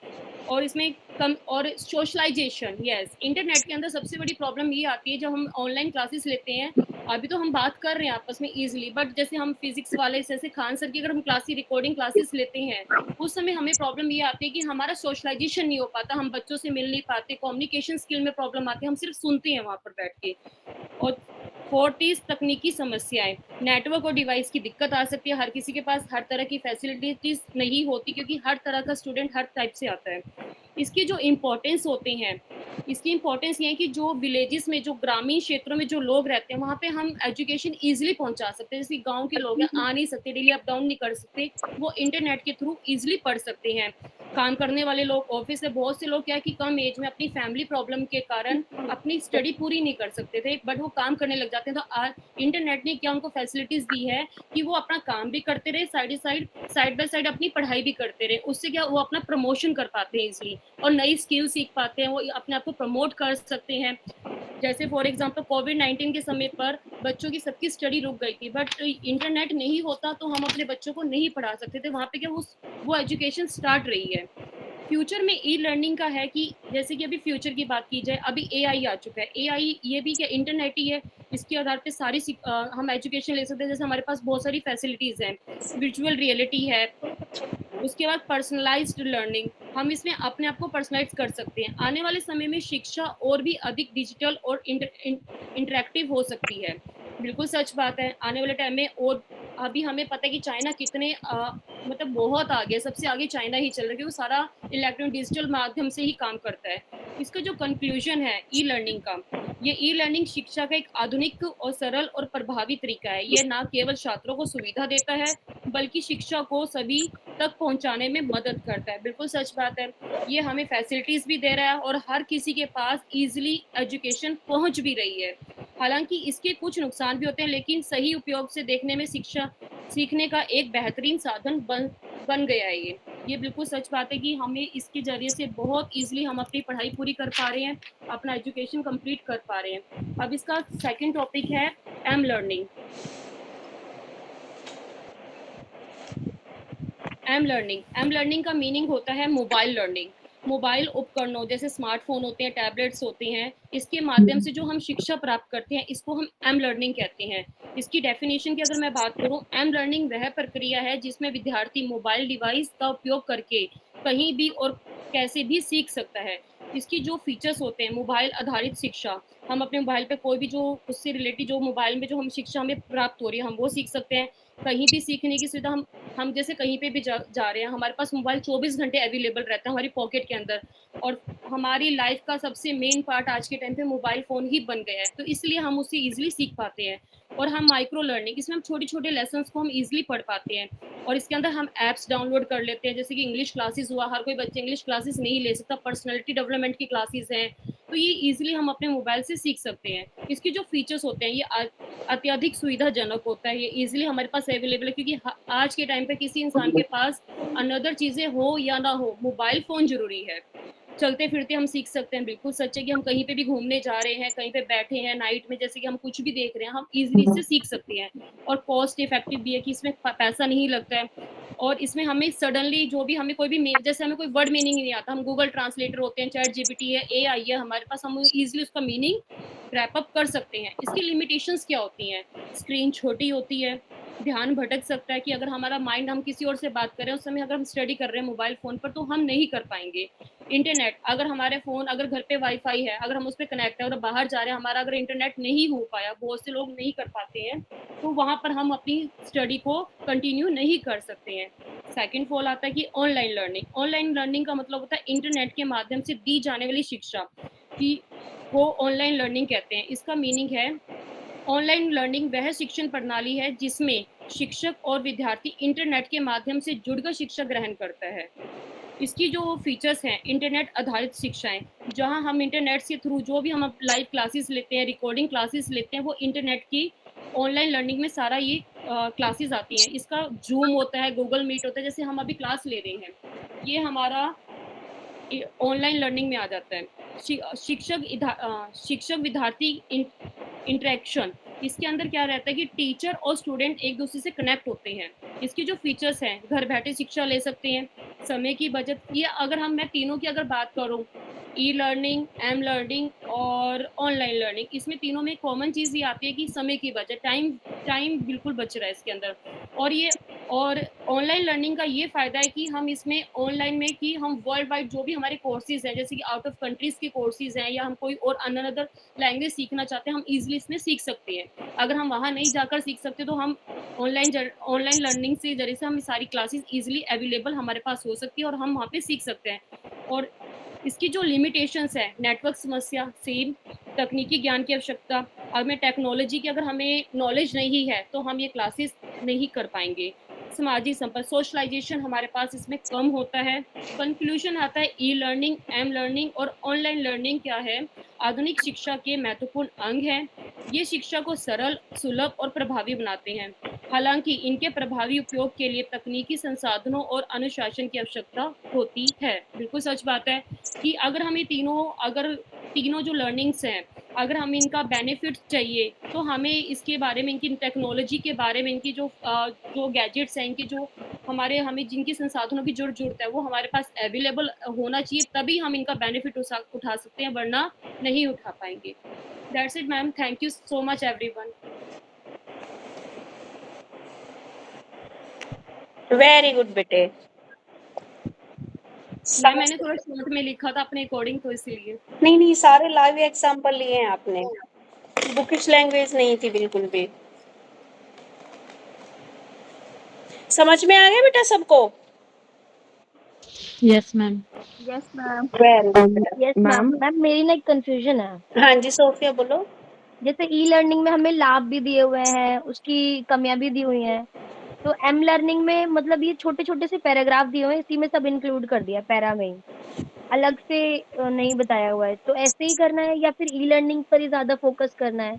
और इसमें कम और सोशलाइजेशन, यस, इंटरनेट के अंदर सबसे बड़ी प्रॉब्लम ये आती है जब हम ऑनलाइन क्लासेस लेते हैं। अभी तो हम बात कर रहे हैं आपस में इजीली, बट जैसे हम फिजिक्स वाले जैसे खान सर की अगर हम रिकॉर्डिंग क्लासेस लेते हैं, उस समय हमें प्रॉब्लम ये आती है कि हमारा सोशलाइजेशन नहीं हो पाता, हम बच्चों से मिल नहीं पाते, कम्युनिकेशन स्किल में प्रॉब्लम आती है, हम सिर्फ सुनते हैं वहाँ पर बैठ के। और फोर्थ इज तकनीकी समस्याएं, नेटवर्क और डिवाइस की दिक्कत आ सकती है, हर किसी के पास हर तरह की फैसिलिटीज नहीं होती क्योंकि हर तरह का स्टूडेंट हर टाइप से आता है। इसके जो इम्पोर्टेंस होते हैं, इसकी इम्पोर्टेंस ये है कि जो विलेजेस में, जो ग्रामीण क्षेत्रों में जो लोग रहते हैं, वहाँ पे हम एजुकेशन ईजिली पहुँचा सकते हैं। जैसे गाँव के लोग हैं, आ नहीं सकते, डेली अप डाउन नहीं कर सकते, वो इंटरनेट के थ्रू ईजिली पढ़ सकते हैं। काम करने वाले लोग, ऑफिस से बहुत से लोग क्या है कि कम एज में अपनी फैमिली प्रॉब्लम के कारण अपनी स्टडी पूरी नहीं कर सकते थे, बट वो काम करने लग जाते हैं। तो आज इंटरनेट ने क्या उनको फैसिलिटीज़ दी है कि वो अपना काम भी करते रहे, साइड बाय साइड अपनी पढ़ाई भी करते रहे। उससे क्या वो अपना प्रमोशन कर पाते हैं ईज़िली और नई स्किल सीख पाते हैं, वो अपने आप को प्रमोट कर सकते हैं। जैसे फॉर एग्जांपल कोविड-19 के समय पर बच्चों की सबकी स्टडी रुक गई थी, बट इंटरनेट नहीं होता तो हम अपने बच्चों को नहीं पढ़ा सकते थे। वहाँ पे क्या वो एजुकेशन स्टार्ट रही है। फ्यूचर में ई-लर्निंग का है कि जैसे कि अभी फ्यूचर की बात की जाए, अभी एआई आ चुका है। एआई ये भी क्या इंटरनेट ही है, इसके आधार पे हम एजुकेशन ले सकते हैं। जैसे हमारे पास बहुत सारी फैसिलिटीज़ हैं, वर्चुअल रियलिटी है, उसके बाद पर्सनलाइज्ड लर्निंग, हम इसमें अपने आप को पर्सनलाइज कर सकते हैं। आने वाले समय में शिक्षा और भी अधिक डिजिटल और इंटरैक्टिव हो सकती है। बिल्कुल सच बात है, आने वाले टाइम में। और अभी हमें पता है कि चाइना कितने मतलब बहुत आगे, सबसे आगे चाइना ही चल रहा है, क्योंकि वो सारा इलेक्ट्रॉनिक डिजिटल माध्यम से ही काम करता है। इसका जो कंक्लूजन है ई लर्निंग का, ये ई लर्निंग शिक्षा का एक आधुनिक और सरल और प्रभावी तरीका है। ये ना केवल छात्रों को सुविधा देता है, बल्कि शिक्षा को सभी तक पहुंचाने में मदद करता है। बिल्कुल सच बात है, ये हमें फैसिलिटीज़ भी दे रहा है और हर किसी के पास ईज़िली एजुकेशन पहुंच भी रही है। हालाँकि इसके कुछ नुकसान भी होते हैं, लेकिन सही उपयोग से देखने में शिक्षा सीखने का एक बेहतरीन साधन बन गया है ये। ये बिल्कुल सच बात है कि हमें इसके ज़रिए से बहुत ईज़िली हम अपनी पढ़ाई पूरी कर पा रहे हैं, अपना एजुकेशन कंप्लीट कर पा रहे हैं। अब इसका सेकंड टॉपिक है एम लर्निंग। एम लर्निंग का मीनिंग होता है मोबाइल लर्निंग। मोबाइल उपकरणों जैसे स्मार्टफोन होते हैं, टैबलेट्स होते हैं, इसके माध्यम से जो हम शिक्षा प्राप्त करते हैं, इसको हम एम लर्निंग कहते हैं। इसकी डेफिनेशन की अगर मैं बात करूं, एम लर्निंग वह प्रक्रिया है जिसमें विद्यार्थी मोबाइल डिवाइस का उपयोग करके कहीं भी और कैसे भी सीख सकता है। इसकी जो फीचर्स होते हैं, मोबाइल आधारित शिक्षा, हम अपने मोबाइल पे कोई भी जो उससे रिलेटेड जो मोबाइल में जो हम शिक्षा हमें प्राप्त हो रही है, हम वो सीख सकते हैं। कहीं भी सीखने की सुविधा, हम जैसे कहीं पे भी जा रहे हैं, हमारे पास मोबाइल 24 घंटे अवेलेबल रहता है हमारी पॉकेट के अंदर। और हमारी लाइफ का सबसे मेन पार्ट आज के टाइम पे मोबाइल फ़ोन ही बन गया है, तो इसलिए हम उससे ईज़िली सीख पाते हैं। और हम माइक्रो लर्निंग, इसमें हम छोटे-छोटे लेसन्स को हम ईज़िली पढ़ पाते हैं और इसके अंदर हम ऐप्स डाउनलोड कर लेते हैं, जैसे कि इंग्लिश क्लासेस हुआ, हर कोई बच्चा इंग्लिश क्लासेस नहीं ले सकता, पर्सनैलिटी डेवलपमेंट की क्लासेस हैं, तो ये ईज़िली हम अपने मोबाइल से सीख सकते हैं। इसके जो फीचर्स होते हैं, ये अत्यधिक सुविधाजनक होता है, ये ईज़िली हमारे पास अवेलेबल है, क्योंकि आज के टाइम पे किसी इंसान के पास अनदर चीज़ें हो या ना हो, मोबाइल फ़ोन ज़रूरी है। चलते-फिरते हम सीख सकते हैं, बिल्कुल सच है कि हम कहीं पे भी घूमने जा रहे हैं, कहीं पे बैठे हैं नाइट में, जैसे कि हम कुछ भी देख रहे हैं, हम ईज़िली इससे सीख सकते हैं। और कॉस्ट इफ़ेक्टिव भी है कि इसमें प पैसा नहीं लगता है और इसमें हमें सडनली जो भी हमें कोई भी जैसे हमें कोई वर्ड मीनिंग नहीं आता, हम गूगल ट्रांसलेटर होते हैं, चैट जीपीटी है, एआई है हमारे पास, हम ईज़िली उसका मीनिंग रैप अप कर सकते हैं। इसकी लिमिटेशंस क्या होती हैं? स्क्रीन छोटी होती है, ध्यान भटक सकता है कि अगर हमारा माइंड, हम किसी और से बात कर रहे हैं, उस समय अगर हम स्टडी कर रहे हैं मोबाइल फ़ोन पर, तो हम नहीं कर पाएँगे। इंटरनेट, अगर हमारे फ़ोन, अगर घर पे वाईफ़ाई है, अगर हम उस पे कनेक्ट हैं और बाहर जा रहे हैं, हमारा अगर इंटरनेट नहीं हो पाया, बहुत से लोग नहीं कर पाते हैं, तो वहाँ पर हम अपनी स्टडी को कंटिन्यू नहीं कर सकते हैं। सेकंड फॉल आता है कि ऑनलाइन लर्निंग। ऑनलाइन लर्निंग का मतलब होता है इंटरनेट के माध्यम से दी जाने वाली शिक्षा की को ऑनलाइन लर्निंग कहते हैं। इसका मीनिंग है, ऑनलाइन लर्निंग वह शिक्षण प्रणाली है जिसमें शिक्षक और विद्यार्थी इंटरनेट के माध्यम से जुड़कर शिक्षा ग्रहण करता है। इसकी जो फीचर्स हैं, इंटरनेट आधारित शिक्षाएँ, जहाँ हम इंटरनेट के थ्रू जो भी हम लाइव क्लासेस लेते हैं, रिकॉर्डिंग क्लासेस लेते हैं, वो इंटरनेट की ऑनलाइन लर्निंग में सारा ये क्लासेस आती हैं। इसका ज़ूम होता है, गूगल मीट होता है, जैसे हम अभी क्लास ले रहे हैं, ये हमारा ऑनलाइन लर्निंग में आ जाता है। शिक्षक विद्यार्थी इंटरेक्शन, इसके अंदर क्या रहता है कि टीचर और स्टूडेंट एक दूसरे से कनेक्ट होते हैं। इसकी जो फीचर्स हैं, घर बैठे शिक्षा ले सकते हैं, समय की बचत, ये अगर मैं तीनों की अगर बात करूँ, ई लर्निंग, एम लर्निंग और ऑनलाइन लर्निंग, इसमें तीनों में कॉमन चीज़ ये आती है कि समय की बचत, टाइम टाइम बिल्कुल बच रहा है इसके अंदर। और ऑनलाइन लर्निंग का ये फ़ायदा है कि हम इसमें ऑनलाइन में कि हम वर्ल्ड वाइड जो भी हमारे कोर्सेज़ हैं, जैसे कि आउट ऑफ कंट्रीज़ के कोर्सेज़ हैं या हम कोई और अनदर लैंग्वेज सीखना चाहते हैं, हम ईज़िली इसमें सीख सकते हैं। अगर हम वहाँ नहीं जाकर सीख सकते, तो हम ऑनलाइन लर्निंग से ज़रिए से हम सारी क्लासेस ईज़िली अवेलेबल हमारे पास हो सकती है और हम वहाँ पे सीख सकते हैं। और इसकी जो लिमिटेशंस है, नेटवर्क समस्या, सेम तकनीकी ज्ञान की आवश्यकता, हमें टेक्नोलॉजी की अगर हमें नॉलेज नहीं है तो हम ये क्लासेस नहीं कर पाएंगे। सामाजिक संपर्क, सोशलाइजेशन हमारे पास इसमें कम होता है। कंक्लूजन आता है ई लर्निंग, एम लर्निंग और ऑनलाइन लर्निंग क्या है, आधुनिक शिक्षा के महत्वपूर्ण अंग हैं। ये शिक्षा को सरल, सुलभ और प्रभावी बनाते हैं। हालांकि इनके प्रभावी उपयोग के लिए तकनीकी संसाधनों और अनुशासन की आवश्यकता होती है। बिल्कुल सच बात है कि अगर तीनों जो लर्निंग्स हैं, अगर हमें इनका बेनिफिट चाहिए तो हमें इसके बारे में, इनकी टेक्नोलॉजी के बारे में, इनकी जो गैजेट्स हैं, इनकी जो हमें जिनकी संसाधनों की जरूरत है वो हमारे पास अवेलेबल होना चाहिए, तभी हम इनका बेनिफिट उठा सकते हैं, वरना नहीं उठा पाएंगे। That's it ma'am, thank you so much everyone. Very good बेटे। मैम मैंने थोड़ा शॉर्ट में लिखा था अपने अकॉर्डिंग, तो इसीलिए। नहीं, सारे लाइव एग्जांपल लिए हैं आपने, बुकिश लैंग्वेज नहीं थी बिल्कुल भी। समझ में आ गया बेटा सबको? Yes ma'am. Yes ma'am. Very good. Yes ma'am. Ma'am मेरी ना एक कंफ्यूजन है। हाँ जी सोफिया बोलो। जैसे ई लर्निंग में हमें लाभ भी दिए हुए हैं, उसकी कमियां भी दी हुई हैं, तो एम लर्निंग में मतलब ये छोटे छोटे से पैराग्राफ दिए हुए हैं, इसी में सब इंक्लूड कर दिया पैरा में ही, अलग से नहीं बताया हुआ है। तो ऐसे ही करना है या फिर ई लर्निंग पर ही ज्यादा फोकस करना है?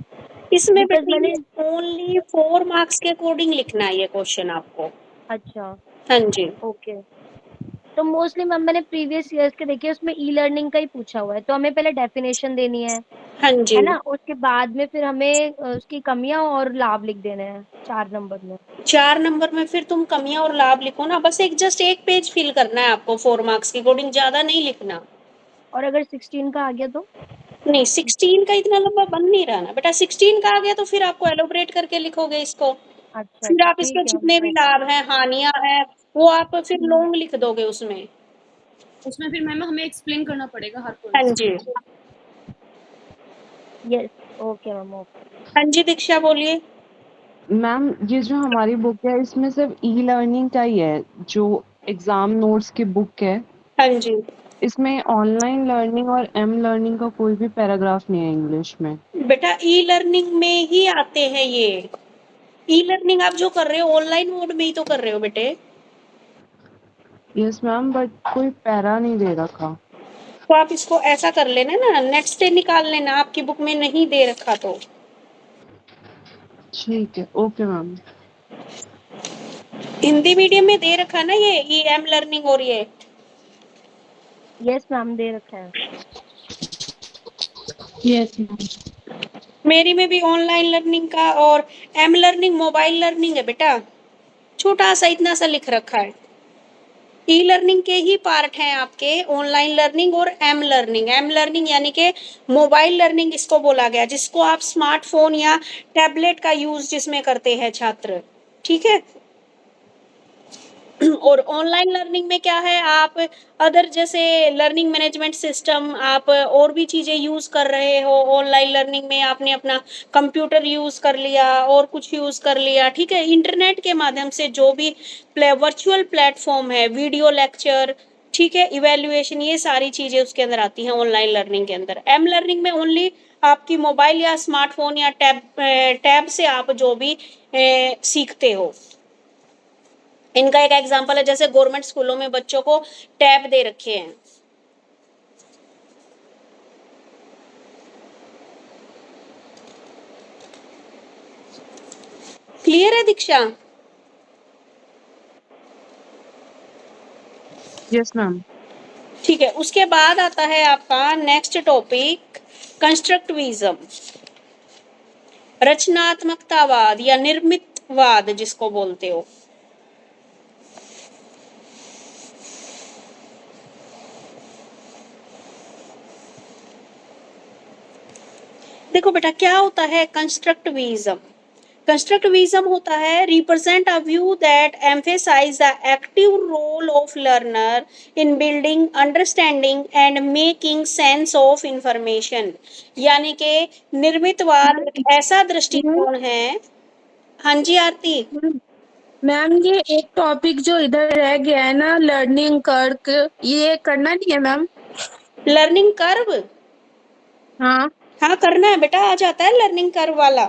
इसमें बिकॉज बेटा मैंने ये ओनली 4 मार्क्स के अकॉर्डिंग लिखना है ये क्वेश्चन आपको। अच्छा, हाँ जी। ओके। तो मोस्टली मैम मैंने प्रीवियस ईयर्स के देखे, उसमें ई लर्निंग का ही पूछा हुआ है, तो हमें पहले डेफिनेशन देनी हाँ जी। है ना, उसके बाद में फिर हमें उसकी कमियां और लाभ लिख देने हैं 4 नंबर में। 4 नंबर में फिर तुम कमियां और लाभ लिखो ना, बस जस्ट एक पेज फिल करना है आपको 4 मार्क्स के अकॉर्डिंग, ज्यादा नहीं लिखना। और अगर 16 का आ गया तो? नहीं 16 का इतना लंबा बन नहीं रहा ना बेटा, 16 का आ गया तो फिर आपको एलोबरेट करके लिखोगे इसको। अच्छा फिर अच्छा, आप इसके ठीक है। जितने भी लाभ हैं, हानियां हैं, वो आप फिर हम्म, लॉन्ग लिख दोगे उसमें। उसमें फिर मैम हमें एक्सप्लेन करना पड़ेगा हर हाँ पॉइंट्स जी। को। Yes, okay ma'am, okay. हाँ जी दीक्षा बोलिए। मैम ये जो हमारी बुक है इसमें सिर्फ ई लर्निंग का ही है, जो एग्जाम नोट्स की बुक है, हाँ जी इसमें ऑनलाइन लर्निंग और एम लर्निंग का कोई भी पैराग्राफ नहीं है इंग्लिश में। बेटा ई लर्निंग में ही आते हैं ये। ई लर्निंग आप जो कर रहे हो ऑनलाइन मोड में ही तो कर रहे हो बेटे। यस मैम, बट कोई पैरा नहीं दे रखा। तो आप इसको ऐसा कर लेना ना, नेक्स्ट डे निकाल लेना, आपकी बुक में नहीं दे रखा तो। ठीक है, ओके मैम। हिंदी मीडियम में दे रखा ना ये ई एम लर्निंग और ये। यस मैम, दे रखा है। Yes ma'am. मेरी में भी ऑनलाइन लर्निंग का और एम लर्निंग मोबाइल लर्निंग है बेटा, छोटा सा इतना सा लिख रखा है। ई लर्निंग के ही पार्ट हैं आपके ऑनलाइन लर्निंग और एम लर्निंग। एम लर्निंग यानी कि मोबाइल लर्निंग इसको बोला गया, जिसको आप स्मार्टफोन या टैबलेट का यूज जिसमें करते हैं छात्र, ठीक है। और ऑनलाइन लर्निंग में क्या है, आप अदर जैसे लर्निंग मैनेजमेंट सिस्टम, आप और भी चीजें यूज कर रहे हो ऑनलाइन लर्निंग में, आपने अपना कंप्यूटर यूज कर लिया और कुछ यूज कर लिया, ठीक है। इंटरनेट के माध्यम से जो भी वर्चुअल प्लेटफॉर्म है, वीडियो लेक्चर, ठीक है, इवेल्युएशन, ये सारी चीजें उसके अंदर आती हैं ऑनलाइन लर्निंग के अंदर। एम लर्निंग में ओनली आपकी मोबाइल या स्मार्टफोन या टैब से आप जो भी सीखते हो। इनका एक एग्जांपल है, जैसे गवर्नमेंट स्कूलों में बच्चों को टैब दे रखे हैं। क्लियर है दीक्षा? Yes ma'am. ठीक है, उसके बाद आता है आपका नेक्स्ट टॉपिक कंस्ट्रक्टिविज्म, रचनात्मकतावाद या निर्मितवाद जिसको बोलते हो। देखो बेटा क्या होता है कंस्ट्रक्टिविज्म। कंस्ट्रक्टिविज्म होता है represent a view that emphasise the active role of learner in building understanding and making sense of information. यानी कि निर्मितवाद एक ऐसा दृष्टिकोण है। हाँ जी आरती। मैम ये एक टॉपिक जो इधर रह गया है ना, लर्निंग कर्क, ये करना नहीं है मैम? लर्निंग कर्व, हाँ हाँ करना है बेटा, आ जाता है लर्निंग कर्व वाला।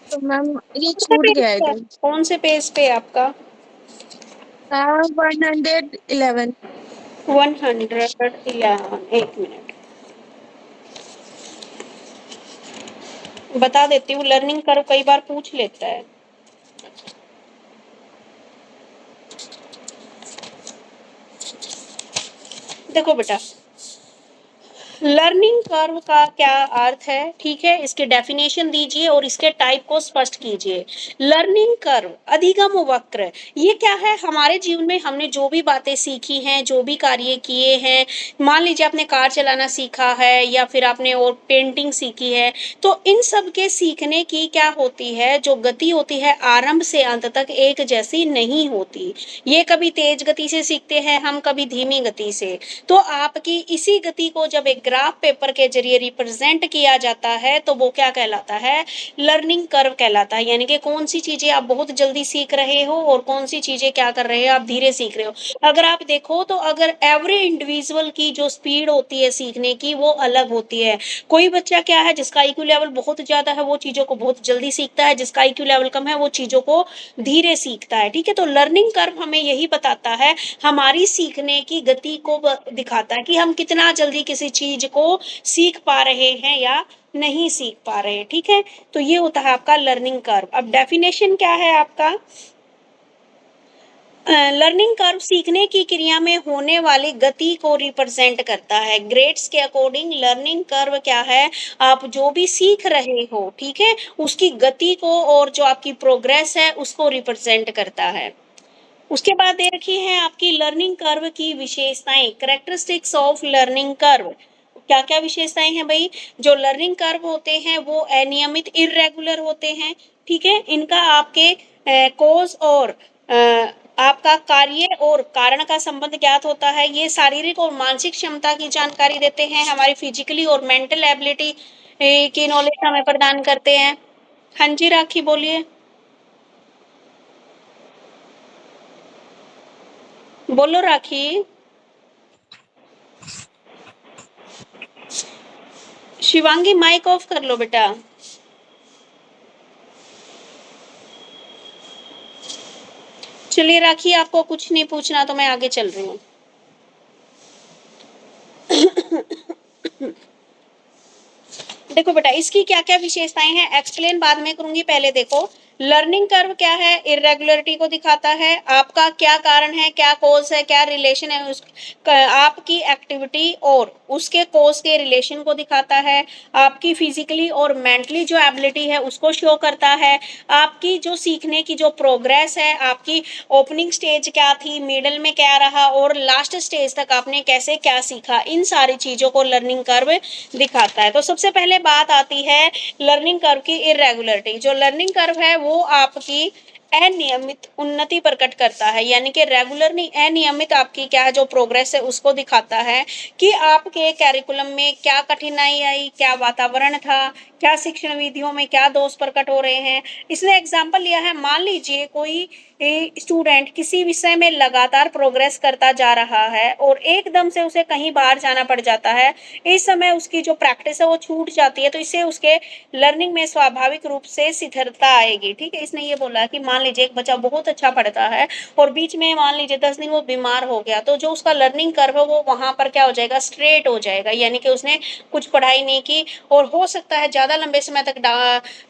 तो मैम ये कौन से छूट पेज गया है पे, इधर। कौन से पेज पे आपका? 111। 111, एक मिनट बता देती हूँ। लर्निंग कर्व कई बार पूछ लेता है। देखो बेटा, लर्निंग कर्व का क्या अर्थ है, ठीक है, इसके डेफिनेशन दीजिए और इसके टाइप को स्पष्ट कीजिए। लर्निंग कर्व, अधिगम वक्र, ये क्या है? हमारे जीवन में हमने जो भी बातें सीखी हैं, जो भी कार्य किए हैं, मान लीजिए आपने कार चलाना सीखा है या फिर आपने और पेंटिंग सीखी है, तो इन सब के सीखने की क्या होती है, जो गति होती है आरंभ से अंत तक एक जैसी नहीं होती। ये कभी तेज गति से सीखते हैं हम, कभी धीमी गति से। तो आपकी इसी गति को जब एक ग्राफ पेपर के जरिए रिप्रेजेंट किया जाता है तो वो क्या कहलाता है? लर्निंग कर्व कहलाता है। यानी कि कौन सी चीजें आप बहुत जल्दी सीख रहे हो और कौन सी चीजें क्या कर रहे हो, आप धीरे सीख रहे हो। अगर आप देखो तो अगर एवरी इंडिविजुअल की जो स्पीड होती है सीखने की वो अलग होती है। कोई बच्चा क्या है जिसका IQ लेवल बहुत ज्यादा है वो चीजों को बहुत जल्दी सीखता है, जिसका IQ लेवल कम है वो चीजों को धीरे सीखता है, ठीक है। तो लर्निंग कर्व हमें यही बताता है, हमारी सीखने की गति को दिखाता है कि हम कितना जल्दी किसी चीज को सीख पा रहे हैं या नहीं सीख पा रहे हैं, ठीक है। तो ये होता है आपका लर्निंग कर्व। अब डेफिनेशन क्या है आपका? लर्निंग कर्व सीखने की क्रिया में होने वाली गति को रिप्रेजेंट करता है। ग्रेड्स के अकॉर्डिंग लर्निंग कर्व क्या है? आप जो भी सीख रहे हो, ठीक है, उसकी गति को और जो आपकी प्रोग्रेस है उसको रिप्रेजेंट करता है। उसके बाद दे रखी है आपकी लर्निंग कर्व की विशेषताएं, कैरेक्टरिस्टिक्स ऑफ लर्निंग कर्व। क्या क्या विशेषताएं हैं भाई? जो लर्निंग कर्व होते हैं वो अनियमित, इर्रेगुलर होते हैं, ठीक है। इनका आपके कोज और आपका कार्य और कारण का संबंध ज्ञात होता है। ये शारीरिक और मानसिक क्षमता की जानकारी देते हैं, हमारी फिजिकली और मेंटल एबिलिटी की नॉलेज हमें प्रदान करते हैं। हाँ जी राखी बोलिए, बोलो राखी। शिवांगी माइक ऑफ कर लो बेटा। चलिए राखी, आपको कुछ नहीं पूछना तो मैं आगे चल रही हूँ। देखो बेटा, इसकी क्या क्या विशेषताएं हैं एक्सप्लेन बाद में करूंगी, पहले देखो लर्निंग कर्व क्या है? इरेगुलरिटी को दिखाता है, आपका क्या कारण है, क्या कोज है, क्या रिलेशन है उस आपकी एक्टिविटी और उसके कोज के रिलेशन को दिखाता है। आपकी फिजिकली और मेंटली जो एबिलिटी है उसको शो करता है। आपकी जो सीखने की जो प्रोग्रेस है, आपकी ओपनिंग स्टेज क्या थी, मिडल में क्या रहा और लास्ट स्टेज तक आपने कैसे क्या सीखा, इन सारी चीजों को लर्निंग कर्व दिखाता है। तो सबसे पहले बात आती है लर्निंग कर्व की इरेगुलरिटी। जो लर्निंग कर्व है वो आपकी अनियमित उन्नति प्रकट करता है, यानी कि रेगुलर नहीं, अनियमित आपकी क्या है जो प्रोग्रेस है उसको दिखाता है कि आपके कैरिकुलम में क्या कठिनाई आई, क्या वातावरण था, क्या शिक्षण विधियों में क्या दोष प्रकट हो रहे हैं। इसने एग्जाम्पल लिया है, मान लीजिए कोई स्टूडेंट किसी विषय में लगातार प्रोग्रेस करता जा रहा है और एकदम से उसे कहीं बाहर जाना पड़ जाता है, इस समय उसकी जो प्रैक्टिस है वो छूट जाती है, तो इससे उसके लर्निंग में स्वाभाविक रूप से शिथिलता आएगी, ठीक है। इसने ये बोला कि मान लीजिए एक बच्चा बहुत अच्छा पढ़ता है और बीच में मान लीजिए 10 दिन वो बीमार हो गया, तो जो उसका लर्निंग कर्व है वो वहां पर क्या हो जाएगा? स्ट्रेट हो जाएगा, यानी कि उसने कुछ पढ़ाई नहीं की और हो सकता है ज्यादा लंबे समय तक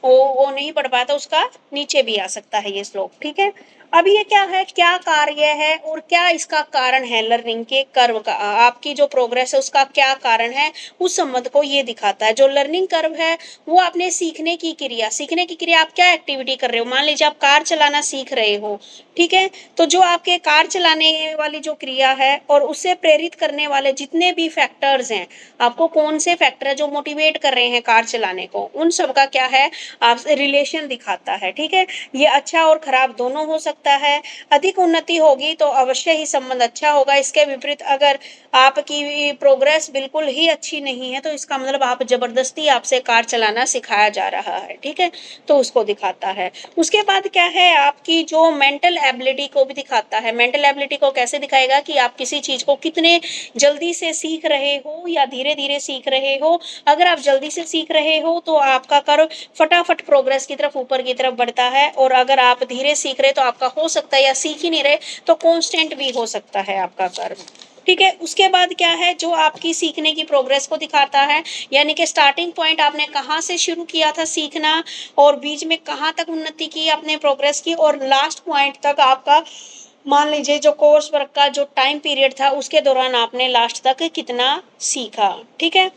वो नहीं पढ़ पाया, तो उसका नीचे भी आ सकता है ये स्लोप, ठीक है। अब ये क्या है, क्या कार्य है और क्या इसका कारण है? लर्निंग के कर्व का, आपकी जो प्रोग्रेस है उसका क्या कारण है, उस संबंध को ये दिखाता है। जो लर्निंग कर्व है वो आपने सीखने की क्रिया, सीखने की क्रिया आप क्या एक्टिविटी कर रहे हो, मान लीजिए आप कार चलाना सीख रहे हो, ठीक है, तो जो आपके कार चलाने वाली जो क्रिया है और उससे प्रेरित करने वाले जितने भी फैक्टर्स हैं, आपको कौन से फैक्टर है जो मोटिवेट कर रहे हैं कार चलाने को, उन सब का क्या है आपसे रिलेशन दिखाता है, ठीक है। ये अच्छा और खराब दोनों हो सकता है। अधिक उन्नति होगी तो अवश्य ही संबंध अच्छा होगा, इसके विपरीत अगर आपकी प्रोग्रेस बिल्कुल ही अच्छी नहीं है तो इसका मतलब आप जबरदस्ती आपसे कार चलाना सिखाया जा रहा है, ठीक है, तो उसको दिखाता है। उसके बाद क्या है, है आपकी जो मेंटल एबिलिटी को भी दिखाता है। मेंटल एबिलिटी को कैसे दिखाएगा कि आप किसी चीज को कितने जल्दी से सीख रहे हो या धीरे धीरे सीख रहे हो। अगर आप जल्दी से सीख रहे हो तो आपका कर्व फटाफट प्रोग्रेस की तरफ ऊपर की तरफ बढ़ता है, और अगर आप धीरे सीख रहे तो आपका हो सकता है, या सीख ही नहीं रहे तो कांस्टेंट भी हो सकता है आपका कर्व। ठीक है, उसके बाद क्या है जो आपकी सीखने की प्रोग्रेस को दिखाता है, यानी कि स्टार्टिंग पॉइंट आपने कहाँ से शुरू किया था सीखना, और बीच में कहाँ तक उन्नति की आपने प्रोग्रेस की, और लास्ट पॉइंट तक आपका मान लीजिए जो कोर्स वर्क का जो टाइम पीरियड था उसके दौरान आपने लास्ट तक कितना सीखा। ठीक है।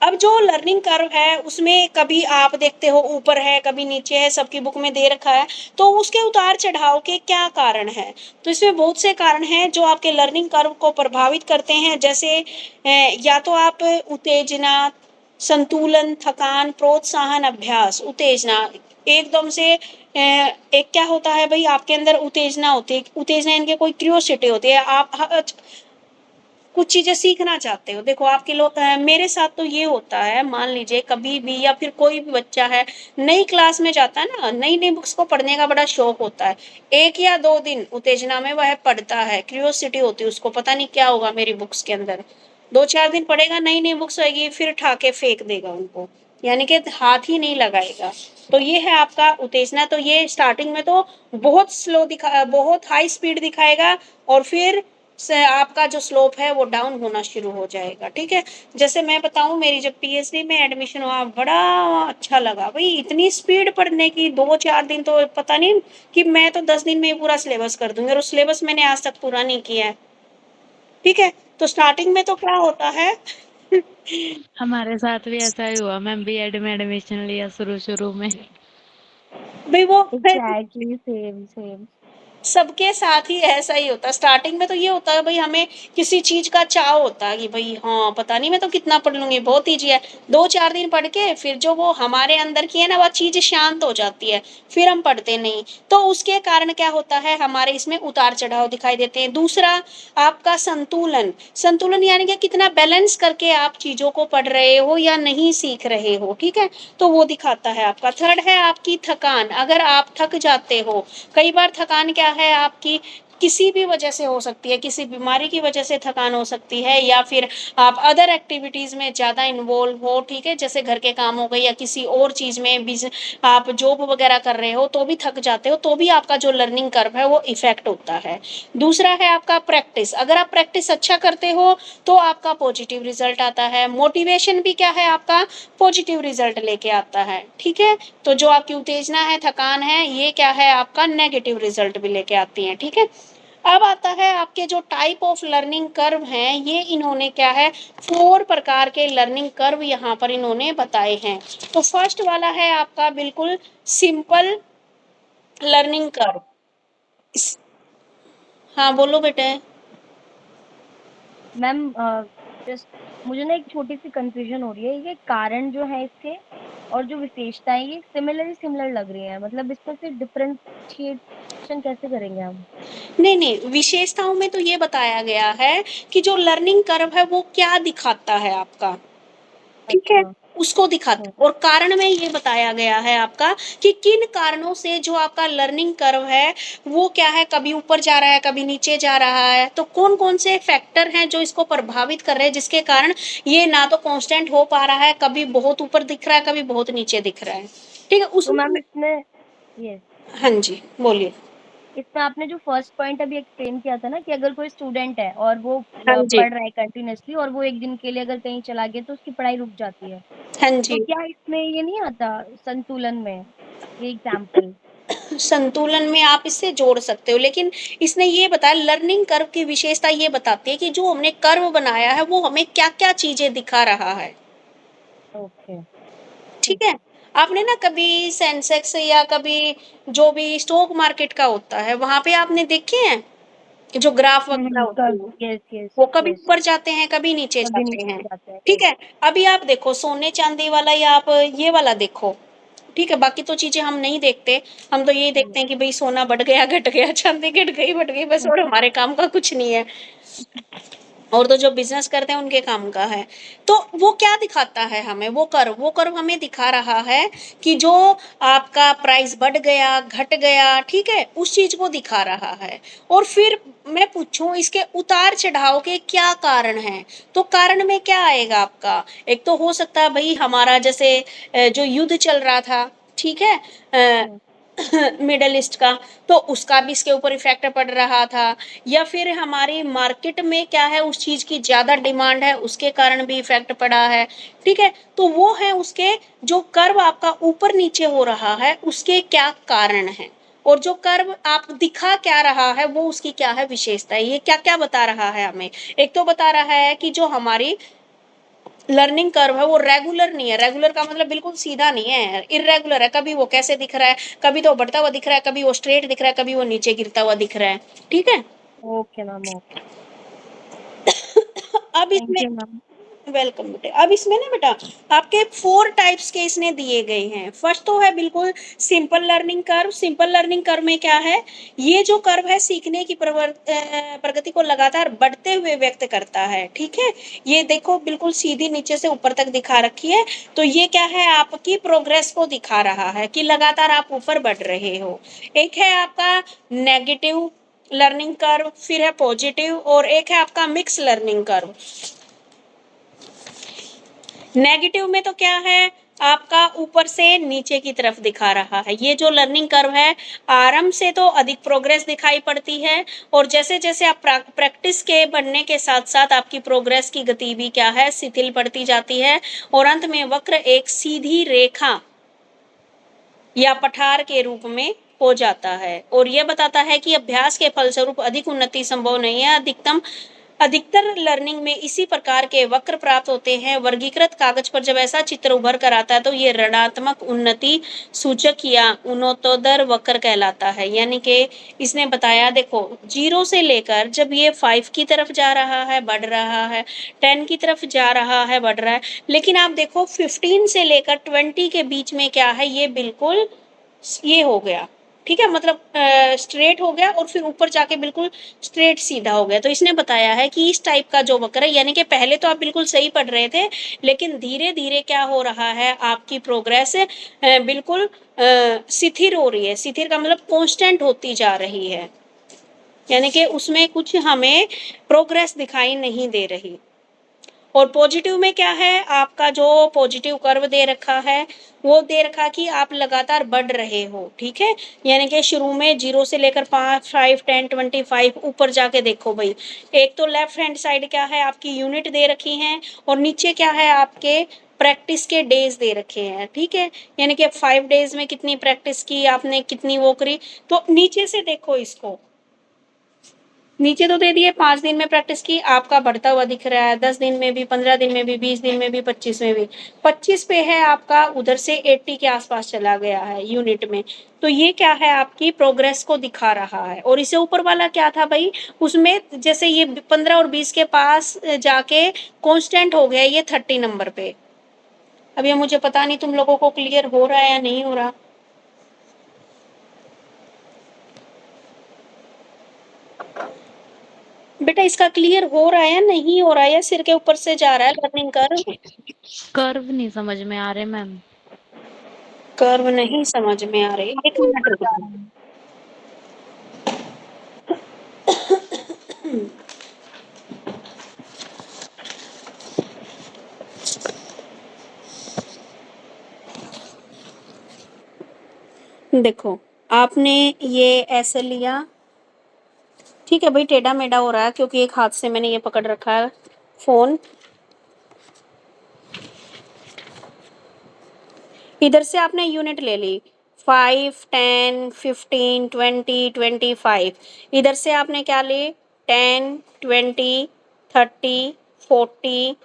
अब जो लर्निंग कर्व है उसमें कभी आप देखते हो ऊपर है, कभी नीचे है, सबकी बुक में दे रखा है, तो उसके उतार चढ़ाव के क्या कारण है? तो इसमें बहुत से कारण हैं जो आपके लर्निंग कर्व को प्रभावित करते हैं। जैसे या तो आप उत्तेजना, संतुलन, थकान, प्रोत्साहन, अभ्यास। उत्तेजना एकदम से एक क्या होता है भाई, आपके अंदर उत्तेजना होती है, उत्तेजना इनके कोई क्यूरियोसिटी होती है, आप कुछ चीजें सीखना चाहते हो। देखो आपके लोग मेरे साथ तो ये होता है, मान लीजिए कभी भी, या फिर कोई भी बच्चा है नई क्लास में जाता है ना, नई नई बुक्स को पढ़ने का बड़ा शौक होता है। 1 या 2 दिन उत्तेजना में वह पढ़ता है, क्यूरियोसिटी होती है उसको, पता नहीं क्या होगा मेरी बुक्स के अंदर। 2-4 दिन पढ़ेगा, नई नई बुक्स आएगी, फिर ठाके फेंक देगा उनको, यानी कि हाथ ही नहीं लगाएगा। तो ये है आपका उत्तेजना। तो ये स्टार्टिंग में तो बहुत स्लो बहुत हाई स्पीड दिखाएगा, और फिर से आपका जो स्लोप है वो डाउन होना शुरू हो जाएगा। ठीक है, जैसे मैं बताऊं, मेरी जब पीएचडी में एडमिशन हुआ बड़ा अच्छा लगा भाई, इतनी स्पीड पढ़ने की। 2-4 दिन तो पता नहीं कि मैं तो 10 दिन में ही पूरा सिलेबस कर दूंगी, और उस सिलेबस मैंने आज तक पूरा नहीं किया है। ठीक है, तो स्टार्टिंग में तो क्या होता है हमारे साथ भी ऐसा ही हुआ। मैम बीएड में एडमिशन लिया शुरू में। भाई वो Exactly, same. सबके साथ ही ऐसा ही होता है। स्टार्टिंग में तो ये होता है भाई, हमें किसी चीज का चाव होता है कि भाई हाँ पता नहीं मैं तो कितना पढ़ लूंगी, बहुत ईजी है। 2-4 दिन पढ़ के फिर जो वो हमारे अंदर की है ना, वो चीज शांत हो जाती है, फिर हम पढ़ते नहीं। तो उसके कारण क्या होता है, हमारे इसमें उतार चढ़ाव दिखाई देते हैं। दूसरा आपका संतुलन। संतुलन यानी कि कितना बैलेंस करके आप चीजों को पढ़ रहे हो या नहीं सीख रहे हो। ठीक है, तो वो दिखाता है आपका। थर्ड है आपकी थकान। अगर आप थक जाते हो, कई बार थकान क्या है आपकी, किसी भी वजह से हो सकती है, किसी बीमारी की वजह से थकान हो सकती है, या फिर आप अदर एक्टिविटीज में ज्यादा इन्वॉल्व हो। ठीक है, जैसे घर के काम हो गए, या किसी और चीज में आप जॉब वगैरह कर रहे हो तो भी थक जाते हो, तो भी आपका जो लर्निंग कर्व है वो इफेक्ट होता है। दूसरा है आपका प्रैक्टिस। अगर आप प्रैक्टिस अच्छा करते हो तो आपका पॉजिटिव रिजल्ट आता है। मोटिवेशन भी क्या है आपका, पॉजिटिव रिजल्ट लेके आता है। ठीक है, तो जो आपकी उत्तेजना है, थकान है, ये क्या है आपका नेगेटिव रिजल्ट भी लेके आती है। ठीक है, अब आता है आपके जो टाइप ऑफ लर्निंग कर्व हैं, ये इन्होंने क्या है 4 प्रकार के लर्निंग कर्व यहाँ पर इन्होंने बताए हैं। तो फर्स्ट वाला है आपका बिल्कुल सिंपल लर्निंग कर्व। हाँ बोलो बेटे। मैम जस्ट मुझे ना एक छोटी सी कंफ्यूजन हो रही है। ये कारण जो है इसके और जो विशेषताएं ये सिमिलर लग रही हैं, मतलब इसमें से डिफरेंशिएशन कैसे करेंगे हम? नहीं नहीं, विशेषताओं में तो ये बताया गया है कि जो लर्निंग कर्व है वो क्या दिखाता है आपका। ठीक है, अच्छा। उसको दिखाता है। और कारण में ये बताया गया है आपका कि किन कारणों से जो आपका लर्निंग कर्व है वो क्या है, कभी ऊपर जा रहा है, कभी नीचे जा रहा है। तो कौन कौन से फैक्टर हैं जो इसको प्रभावित कर रहे हैं, जिसके कारण ये ना तो कांस्टेंट हो पा रहा है, कभी बहुत ऊपर दिख रहा है, कभी बहुत नीचे दिख रहा है। ठीक है, तो उसमें मैम इसमें यस हाँ जी बोलिए। इसमें आपने जो फर्स्ट पॉइंट अभी एक्सप्लेन किया था ना कि अगर कोई स्टूडेंट है और वो हाँ जी। पढ़ रहा है कंटिन्यूअसली और वो एक दिन के लिए अगर कहीं चला गया तो उसकी पढ़ाई रुक जाती है, हाँ तो जी, क्या इसमें ये नहीं आता संतुलन में ये एग्जाम्पल? संतुलन में आप इससे जोड़ सकते हो, लेकिन इसने ये बताया लर्निंग कर्व की विशेषता ये बताती है कि जो हमने कर्व बनाया है वो हमें क्या क्या चीजें दिखा रहा है। ओके। ठीक है, आपने ना कभी सेंसेक्स या कभी जो भी स्टॉक मार्केट का होता है वहां पे आपने देखे हैं कि जो ग्राफ वगैरह होते हैं यस यस वो कभी यस, ऊपर जाते हैं, कभी नीचे कभी जाते हैं। नीचे जाता है, ठीक यस। है, अभी आप देखो सोने चांदी वाला, या आप ये वाला देखो। ठीक है, बाकी तो चीजें हम नहीं देखते, हम तो यही देखते हैं कि भाई सोना बढ़ गया घट गया, चांदी घट गई बढ़ गई, बस, और हमारे काम का कुछ नहीं है। और तो जो बिजनेस करते हैं उनके काम का है। तो वो क्या दिखाता है हमें, वो कर्व हमें दिखा रहा है कि जो आपका प्राइस बढ़ गया घट गया, ठीक है, उस चीज को दिखा रहा है। और फिर मैं पूछूं इसके उतार चढ़ाव के क्या कारण हैं, तो कारण में क्या आएगा आपका, एक तो हो सकता है भाई हमारा जैसे जो युद्ध चल रहा था, ठीक है, मिडल ईस्ट का, तो उसका भी इसके ऊपर इफेक्ट पड़ रहा था, या फिर हमारी मार्केट में क्या है उस चीज की ज्यादा डिमांड है उसके कारण भी इफेक्ट पड़ा है, ठीक है। तो वो है उसके जो कर्व आपका ऊपर नीचे हो रहा है उसके क्या कारण है, और जो कर्व आप दिखा क्या रहा है वो उसकी क्या है विशेषता है, ये क्या क्या बता रहा है हमें। एक तो बता रहा है कि जो हमारी लर्निंग कर्व है वो रेगुलर नहीं है, रेगुलर का मतलब बिल्कुल सीधा नहीं है, इरेगुलर है, कभी वो कैसे दिख रहा है, कभी तो बढ़ता हुआ दिख रहा है, कभी वो स्ट्रेट दिख रहा है, कभी वो नीचे गिरता हुआ दिख रहा है, ठीक है। ओके मैम, ओके, अब थैंक इसमें यू मैम। वेलकम बेटे, अब इसमें ना बेटा आपके 4 टाइप्स के इसने दिए गए हैं। फर्स्ट तो है बिल्कुल simple learning curve. Simple learning curve में क्या है, ये जो कर्व है सीखने की प्रगति को लगातार बढ़ते हुए व्यक्त करता है, ठीक है। ये देखो बिल्कुल सीधी नीचे से ऊपर तक दिखा रखी है, तो ये क्या है आपकी प्रोग्रेस को दिखा रहा है कि लगातार आप ऊपर बढ़ रहे हो। एक है आपका नेगेटिव लर्निंग कर्व, फिर है पॉजिटिव, और एक है आपका मिक्स लर्निंग कर्व। नेगेटिव में तो क्या है आपका ऊपर से नीचे की तरफ दिखा रहा है, ये जो लर्निंग कर्व है आरंभ से तो अधिक प्रोग्रेस दिखाई पड़ती है, और जैसे जैसे आप प्रैक्टिस के बढ़ने के साथ साथ आपकी प्रोग्रेस की गति भी क्या है शिथिल पड़ती जाती है, और अंत में वक्र एक सीधी रेखा या पठार के रूप में हो जाता है। और यह बताता है कि अभ्यास के फलस्वरूप अधिक उन्नति संभव नहीं है। अधिकतर लर्निंग में इसी प्रकार के वक्र प्राप्त होते हैं। वर्गीकृत कागज पर जब ऐसा चित्र उभर कर आता है तो ये ऋणात्मक उन्नति सूचक या उन्नतोत्तर वक्र कहलाता है। यानी कि इसने बताया देखो 0 से लेकर जब ये 5 की तरफ जा रहा है बढ़ रहा है, 10 की तरफ जा रहा है बढ़ रहा है, लेकिन आप देखो 15 से लेकर 20 के बीच में क्या है ये बिल्कुल ये हो गया, ठीक है, मतलब स्ट्रेट हो गया और फिर ऊपर जाके बिल्कुल स्ट्रेट सीधा हो गया। तो इसने बताया है कि इस टाइप का जो वक्र है, यानी कि पहले तो आप बिल्कुल सही पढ़ रहे थे लेकिन धीरे धीरे क्या हो रहा है आपकी प्रोग्रेस बिल्कुल शिथिर हो रही है। शिथिर का मतलब कांस्टेंट होती जा रही है, यानी कि उसमें कुछ हमें प्रोग्रेस दिखाई नहीं दे रही। और पॉजिटिव में क्या है आपका जो पॉजिटिव कर्व दे रखा है वो दे रखा कि आप लगातार बढ़ रहे हो, ठीक है। यानी कि शुरू में 0 से लेकर 5, 5, 10, 25 ऊपर जाके देखो भाई, एक तो लेफ्ट हैंड साइड क्या है आपकी यूनिट दे रखी हैं, और नीचे क्या है आपके प्रैक्टिस के डेज दे रखे हैं, ठीक है। यानी कि 5 डेज में कितनी प्रैक्टिस की आपने, कितनी वो करी, तो नीचे से देखो इसको, नीचे तो दे दिए 5 दिन में प्रैक्टिस की, आपका बढ़ता हुआ दिख रहा है 10 दिन में भी, 15 दिन में भी, 20 दिन में भी, 25 में भी। 25 पे है आपका उधर से 80 के आसपास चला गया है यूनिट में, तो ये क्या है आपकी प्रोग्रेस को दिखा रहा है। और इससे ऊपर वाला क्या था भाई, उसमें जैसे ये 15 और 20 के पास जाके कांस्टेंट हो गया ये 30 नंबर पे। अब ये मुझे पता नहीं तुम लोगों को क्लियर हो रहा है या नहीं हो रहा। बेटा इसका क्लियर हो रहा है या नहीं हो रहा है, या सिर के ऊपर से जा रहा है लर्निंग कर्व? कर्व नहीं समझ में आ रहे मैम। कर्व नहीं समझ में आ रही, एक मिनट रुक जाओ। देखो आपने ये ऐसे लिया, ठीक है भाई, टेढ़ा मेढ़ा हो रहा है क्योंकि एक हाथ से मैंने ये पकड़ रखा है फोन। इधर से आपने यूनिट ले ली 5, 10, 15, 20, 25। इधर से आपने क्या ली 10, 20, 30, 40,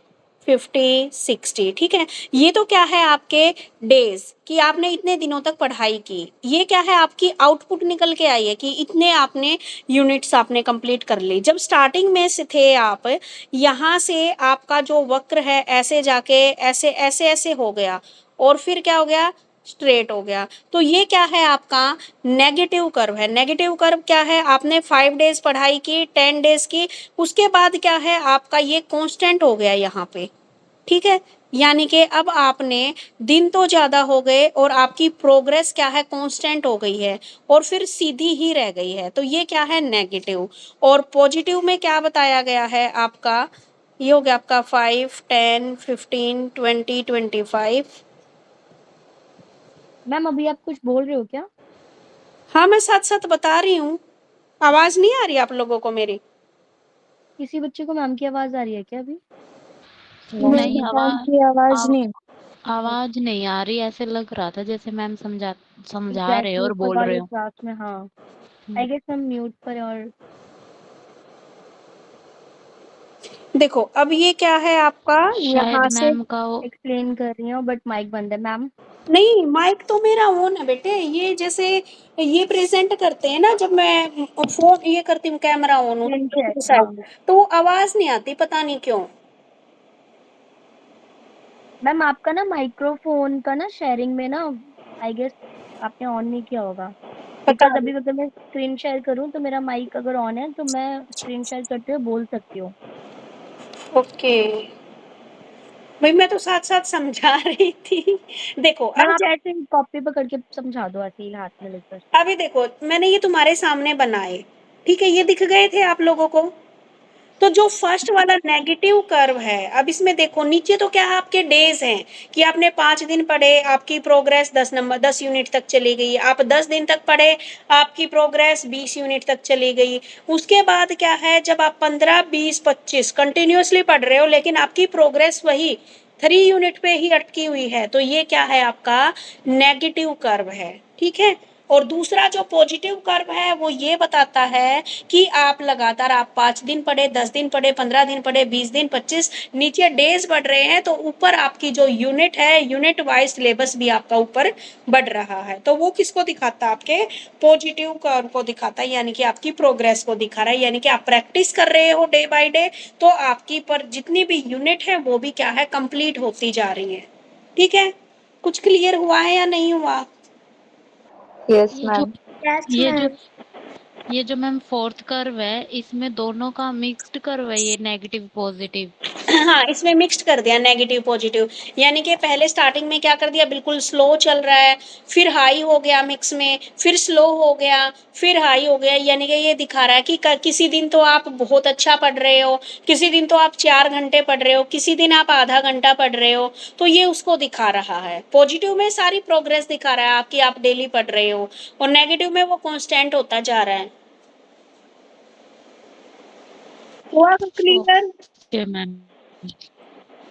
50, 60, ठीक है। ये तो क्या है आपके डेज कि आपने इतने दिनों तक पढ़ाई की, ये क्या है आपकी आउटपुट निकल के आई है कि इतने आपने यूनिट्स आपने कंप्लीट कर ली। जब स्टार्टिंग में से थे आप, यहाँ से आपका जो वक्र है ऐसे जाके ऐसे ऐसे ऐसे हो गया, और फिर क्या हो गया स्ट्रेट हो गया। तो ये क्या है आपका नेगेटिव कर्व है। नेगेटिव कर्व क्या है, आपने 5 डेज पढ़ाई की, 10 डेज की, उसके बाद क्या है आपका ये कांस्टेंट हो गया यहाँ पे, ठीक है। यानी कि अब आपने दिन तो ज्यादा हो गए और आपकी प्रोग्रेस क्या है कांस्टेंट हो गई है और फिर सीधी ही रह गई है, तो ये क्या है नेगेटिव। और पॉजिटिव में क्या बताया गया है आपका, ये हो गया आपका 5, 10, 15, 20, 25। मैम अभी आप कुछ बोल रहे हो क्या? हाँ मैं साथ साथ बता रही हूँ। आवाज नहीं आ रही आप लोगों को मेरी? किसी बच्चे को मैम की आवाज आ रही है क्या अभी? नहीं, मैम की आवाज आव, नहीं। आवाज नहीं आ रही, ऐसे लग रहा था जैसे मैम समझा रहे हो एग्जैक्टली और ऊपर बोल रहे वाले हो। क्लास में, हाँ। हम्म। आई गेस मैम म्यूट पर और देखो अब ये क्या है आपका यहाँ शायद से, मैम का वो एक्सप्लेन कर रही हूँ बट माइक बंद है मैम। नहीं माइक तो मेरा ऑन है बेटे। ये जैसे ये प्रेजेंट करते हैं ना, जब मैं फोन ये करती हूँ कैमरा ऑन स्क्रीन शेयर, होता हाँ। है तो आवाज नहीं आती, पता नहीं क्यों। मैम आपका ना माइक्रोफोन का ना शेयरिंग में ना आई गेस आपने ऑन नहीं किया होगा, पता बिकॉज नहीं। अभी अगर मैं स्क्रीन शेयर करूँ तो मेरा माइक अगर ऑन है तो मैं स्क्रीन शेयर करते हुए बोल सकती हूँ। ओके भाई, मैं तो साथ साथ समझा रही थी। देखो मैम अब आप ऐसे कॉपी पे करके समझा दो, ऐसे ही हाथ में लेकर। अभी देखो मैंने ये तुम्हारे सामने बनाए, ठीक है, ये दिख गए थे आप लोगों को। तो जो फर्स्ट वाला नेगेटिव कर्व है, अब इसमें देखो नीचे तो क्या है आपके डेज हैं कि आपने 5 दिन पढ़े, आपकी प्रोग्रेस 10 यूनिट तक चली गई। आप 10 दिन तक पढ़े, आपकी प्रोग्रेस 20 यूनिट तक चली गई। उसके बाद क्या है, जब आप 15, 20, 25 कंटिन्यूअसली पढ़ रहे हो लेकिन आपकी प्रोग्रेस वही 3 यूनिट पे ही अटकी हुई है, तो ये क्या है आपका नेगेटिव कर्व है, ठीक है। और दूसरा जो पॉजिटिव कर्व है वो ये बताता है कि आप लगातार आप 5 दिन पढ़े, 10 दिन पढ़े, 15 दिन पढ़े, 20 दिन, 25, नीचे डेज बढ़ रहे हैं तो ऊपर आपकी जो यूनिट है, यूनिट वाइज सिलेबस भी आपका ऊपर बढ़ रहा है। तो वो किसको दिखाता है, आपके पॉजिटिव कर्व को दिखाता है, यानी कि आपकी प्रोग्रेस को दिखा रहा है। यानी कि आप प्रैक्टिस कर रहे हो डे बाय डे, तो आपकी पर जितनी भी यूनिट है वो भी क्या है कंप्लीट होती जा रही है, ठीक है। कुछ क्लियर हुआ है या नहीं हुआ? यस ये जो मैम। यस ये जो मैम। ये जो मैम फोर्थ कर्व है, इसमें दोनों का मिक्स्ड कर्व है, ये नेगेटिव पॉजिटिव। हाँ इसमें मिक्स्ड कर दिया नेगेटिव पॉजिटिव। यानी कि पहले स्टार्टिंग में क्या कर दिया, बिल्कुल स्लो चल रहा है, फिर हाई हो गया मिक्स में, फिर स्लो हो गया, फिर हाई हो गया। यानी कि ये दिखा रहा है कि किसी दिन तो आप बहुत अच्छा पढ़ रहे हो, किसी दिन तो आप 4 घंटे पढ़ रहे हो, किसी दिन आप आधा घंटा पढ़ रहे हो, तो ये उसको दिखा रहा है। पॉजिटिव में सारी प्रोग्रेस दिखा रहा है आपकी, आप डेली पढ़ रहे हो, और नेगेटिव में वो कॉन्स्टेंट होता जा रहा है। हुआ क्लियर? Okay ma'am.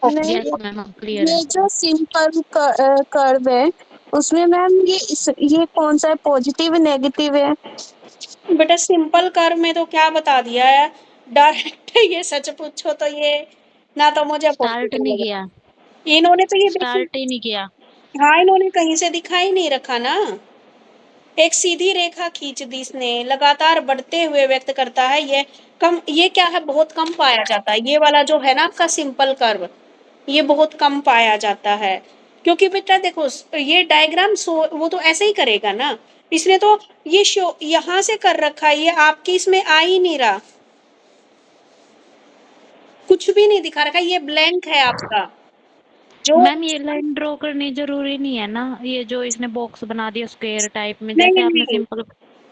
नहीं, यस मैम, क्लियर है। ये जो सिंपल कर्व है उसमें मैम ये कौन सा है, पॉजिटिव नेगेटिव है? बेटा सिंपल कर्व में तो क्या बता दिया है डायरेक्ट। ये सच पूछो तो ये ना तो मुझे स्टार्ट पॉसिबल नहीं लग किया, रहा। इन्होंने तो ये देखिए, स्टार्ट ही नहीं किया। हाँ इन्होंने कहीं से दिखा ही नहीं रखा ना। एक सीधी रेखा खींच दी इसने, लगातार बढ़ते हुए व्यक्त करता है। ये कम, ये क्या है बहुत कम पाया जाता है, ये वाला जो है ना आपका सिंपल कर्व, ये बहुत कम पाया जाता है। क्योंकि बेटा देखो ये डायग्राम वो तो ऐसे ही करेगा ना, इसने तो ये शो यहाँ से कर रखा है, ये आपकी इसमें आ ही नहीं रहा, कुछ भी नहीं दिखा रखा, ये ब्लैंक है आपका जो। मैम ये लाइन ड्रॉ करनी जरूरी नहीं है ना, ये जो इसने बॉक्स बना दिया स्क्वायर टाइप में, नहीं जैसे नहीं आपने नहीं सिंपल।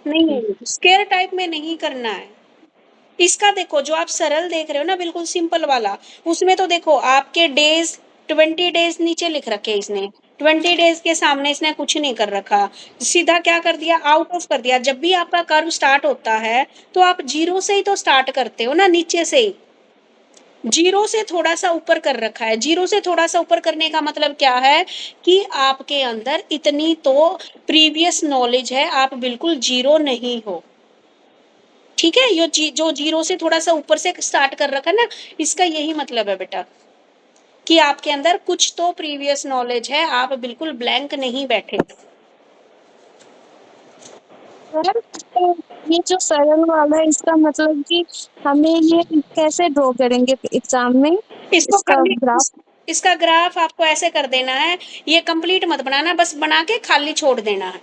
नहीं, स्क्वायर टाइप में नहीं करना है इसका। देखो जो आप सरल देख रहे हो ना, बिल्कुल सिंपल वाला, उसमें तो देखो आपके डेज 20 डेज नीचे लिख रखे इसने, 20 डेज के सामने इसने कुछ नहीं कर रखा, सीधा क्या कर दिया आउट ऑफ कर दिया। जब भी आपका कर्व स्टार्ट होता है तो आप जीरो से ही तो स्टार्ट करते हो ना, नीचे से ही। जीरो से थोड़ा सा ऊपर कर रखा है, जीरो से थोड़ा सा ऊपर करने का मतलब क्या है कि आपके अंदर इतनी तो प्रीवियस नॉलेज है, आप बिल्कुल जीरो नहीं हो, ठीक है। जो जीरो से थोड़ा सा ऊपर से स्टार्ट कर रखा है ना, इसका यही मतलब है बेटा कि आपके अंदर कुछ तो प्रीवियस नॉलेज है, आप बिल्कुल ब्लैंक नहीं बैठे। मैम तो ये जो सरल वाला है इसका मतलब कि हमें ये कैसे ड्रॉ करेंगे एग्जाम में, इसको इसका करने ग्राफ? इसका ग्राफ आपको ऐसे कर देना है, ये कंप्लीट मत बनाना, बस बना के खाली छोड़ देना है।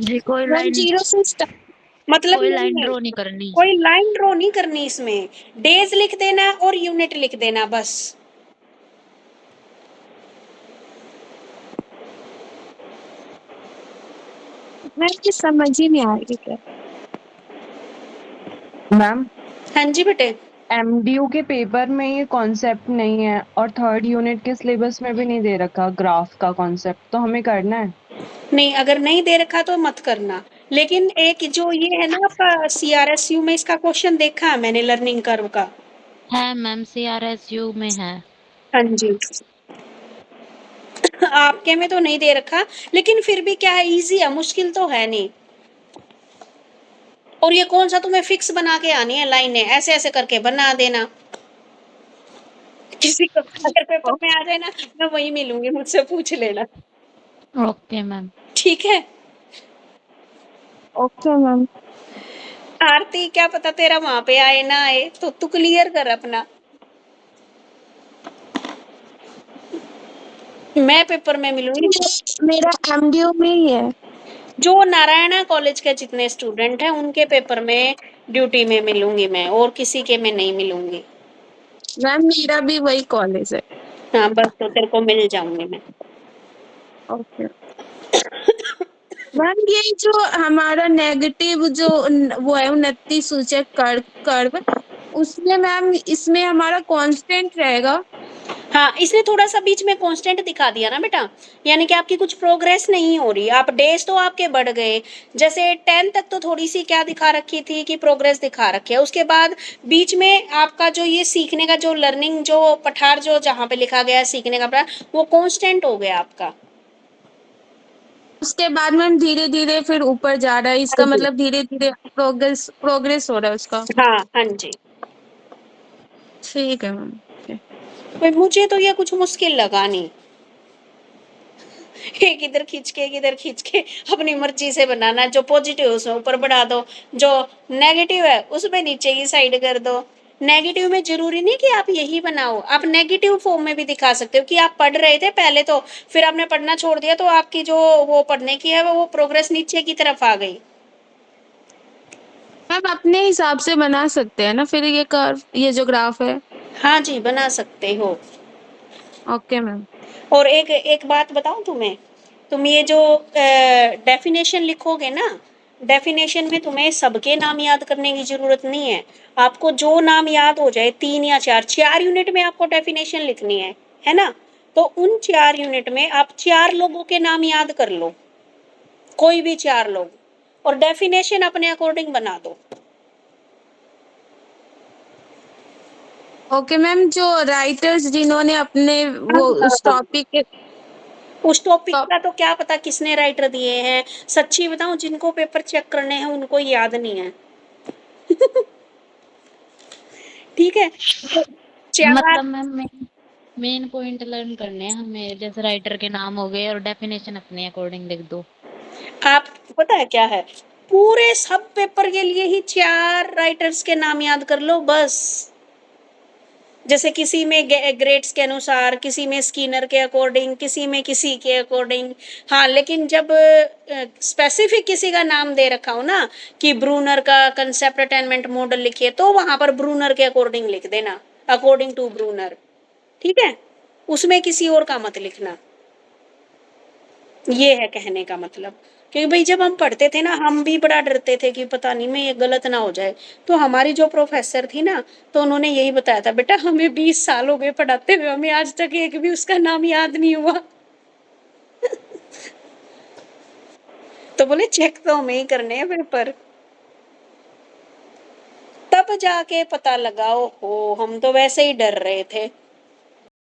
जी कोई मैम लाइन जीरो से स्टार्ट। मतलब कोई नहीं लाइन है, ड्रॉ नहीं करनी। कोई लाइन ड्रॉ नहीं करनी इसमें, डेज लिख देना और यूनिट लिख देना बस। मैम ये समझ ही नहीं आ रही क्या। मैम हाँ जी बेटे। एमडीयू के पेपर में ये कॉन्सेप्ट नहीं है और थर्ड यूनिट के सिलेबस में भी नहीं दे रखा ग्राफ का कॉन्सेप्ट, तो हमें करना है। नहीं, अगर नहीं दे रखा तो मत करना, लेकिन एक जो ये है ना आपका सीआरएसयू में, इसका क्वेश्चन देखा है मैंने लर्निंग कर्व का। है मैम, CRSU में है। हाँ जी। आपके में तो नहीं दे रखा, लेकिन फिर भी क्या है, इजी है, मुश्किल तो है नहीं। और ये कौन सा तुम्हें फिक्स बना के आनी है लाइनें, ऐसे ऐसे करके बना देना। किसी को अगर पेपर में आ जाए ना, मैं वही मिलूंगी, मुझसे पूछ लेना, ओके मैम। ठीक है। Okay ma'am. आरती क्या पता तेरा वहां पे आए ना आए, तो तू क्लियर कर अपना। मैं पेपर में मिलूंगी। मेरा एमडीयू में ही है। जो नारायणा कॉलेज के जितने स्टूडेंट हैं उनके पेपर में ड्यूटी में मिलूंगी मैं, और किसी के में नहीं मिलूंगी। मैम मेरा भी वही कॉलेज है। हाँ बस, तो तेरे को मिल जाऊंगी मैं। ओके मैम, ये जो हमारा नेगेटिव जो वो है उन्नति सूचक कर्व, उसमें मैम इसमें हमारा कांस्टेंट रहेगा। हाँ, इसने थोड़ा सा बीच में कांस्टेंट दिखा दिया ना बेटा, यानी कि आपकी कुछ प्रोग्रेस नहीं हो रही। आप डेज तो आपके बढ़ गए, जैसे 10 तक तो थोड़ी सी क्या दिखा रखी थी कि प्रोग्रेस दिखा रखी है, उसके बाद बीच में आपका जो ये सीखने का जो लर्निंग जो पठार जो जहाँ पे लिखा गया है सीखने का पठार, वो कांस्टेंट हो गया आपका। उसके बाद मैम धीरे धीरे फिर ऊपर जा रहा है, हाँ इसका जी। मतलब धीरे धीरे प्रोग्रेस हो रहा है उसका। हाँ हाँ जी। ठीक है मैम। भाई मुझे तो ये कुछ मुश्किल लगा नहीं, एक इधर खींच के एक इधर खींच के अपनी मर्जी से बनाना, जो पॉजिटिव है उसमें ऊपर बढ़ा दो, जो नेगेटिव है उसमें नीचे की साइड कर दो। नेगेटिव में जरूरी नहीं कि आप यही बनाओ, आप नेगेटिव फॉर्म में भी दिखा सकते हो कि आप पढ़ रहे थे पहले तो, फिर आपने पढ़ना छोड़ दिया तो आपकी जो वो पढ़ने की है वो प्रोग्रेस नीचे की तरफ आ गई। मैम अपने हिसाब से बना सकते हैं ना फिर ये कर्व, ये जो ग्राफ है। हाँ जी, बना सकते हो। Okay ma'am. और एक एक बात बताऊं तुम्हें, तुम ये जो डेफिनेशन लिखोगे ना, डेफिनेशन में तुम्हें सबके नाम याद करने की जरूरत नहीं है। आपको जो नाम याद हो जाए, 3 या 4 यूनिट में आपको डेफिनेशन लिखनी है ना, तो उन 4 यूनिट में आप 4 लोगों के नाम याद कर लो, कोई भी 4 लोग, और डेफिनेशन अपने अकॉर्डिंग बना दो। ओके मैम, जो राइटर्स जिन्होंने अपने वो उस टॉपिक के उस टॉपिक का तो क्या पता किसने राइटर दिए हैं, सच्ची बताऊं जिनको पेपर चेक करने हैं उनको याद नहीं है। ठीक है, तो 4 मतलब मैम मेन पॉइंट लर्न करने हैं हमें, जैसे राइटर के नाम हो गए और डेफिनेशन अपने अकॉर्डिंग लिख दो। आप पता है क्या है, पूरे सब पेपर के लिए ही 4 राइटर्स के नाम याद कर लो बस। जैसे किसी में ग्रेड्स के अनुसार, किसी में स्किनर के अकॉर्डिंग, किसी में किसी के अकॉर्डिंग। हाँ, लेकिन जब स्पेसिफिक किसी का नाम दे रखा हो ना कि ब्रूनर का कंसेप्ट अटेनमेंट मॉडल लिखिए, तो वहां पर ब्रूनर के अकॉर्डिंग लिख देना, अकॉर्डिंग टू ब्रूनर। ठीक है, उसमें किसी और का मत लिखना। ये है कहने का मतलब, क्योंकि भाई जब हम पढ़ते थे ना, हम भी बड़ा डरते थे कि पता नहीं मैं ये गलत ना हो जाए। तो हमारी जो प्रोफेसर थी ना, तो उन्होंने यही बताया था, बेटा हमें 20 साल हो गए पढ़ाते हुए, हमें आज तक एक भी उसका नाम याद नहीं हुआ। तो बोले चेक तो हमें ही करने हैं पेपर। तब जाके पता लगा, हो हम तो वैसे ही डर रहे थे।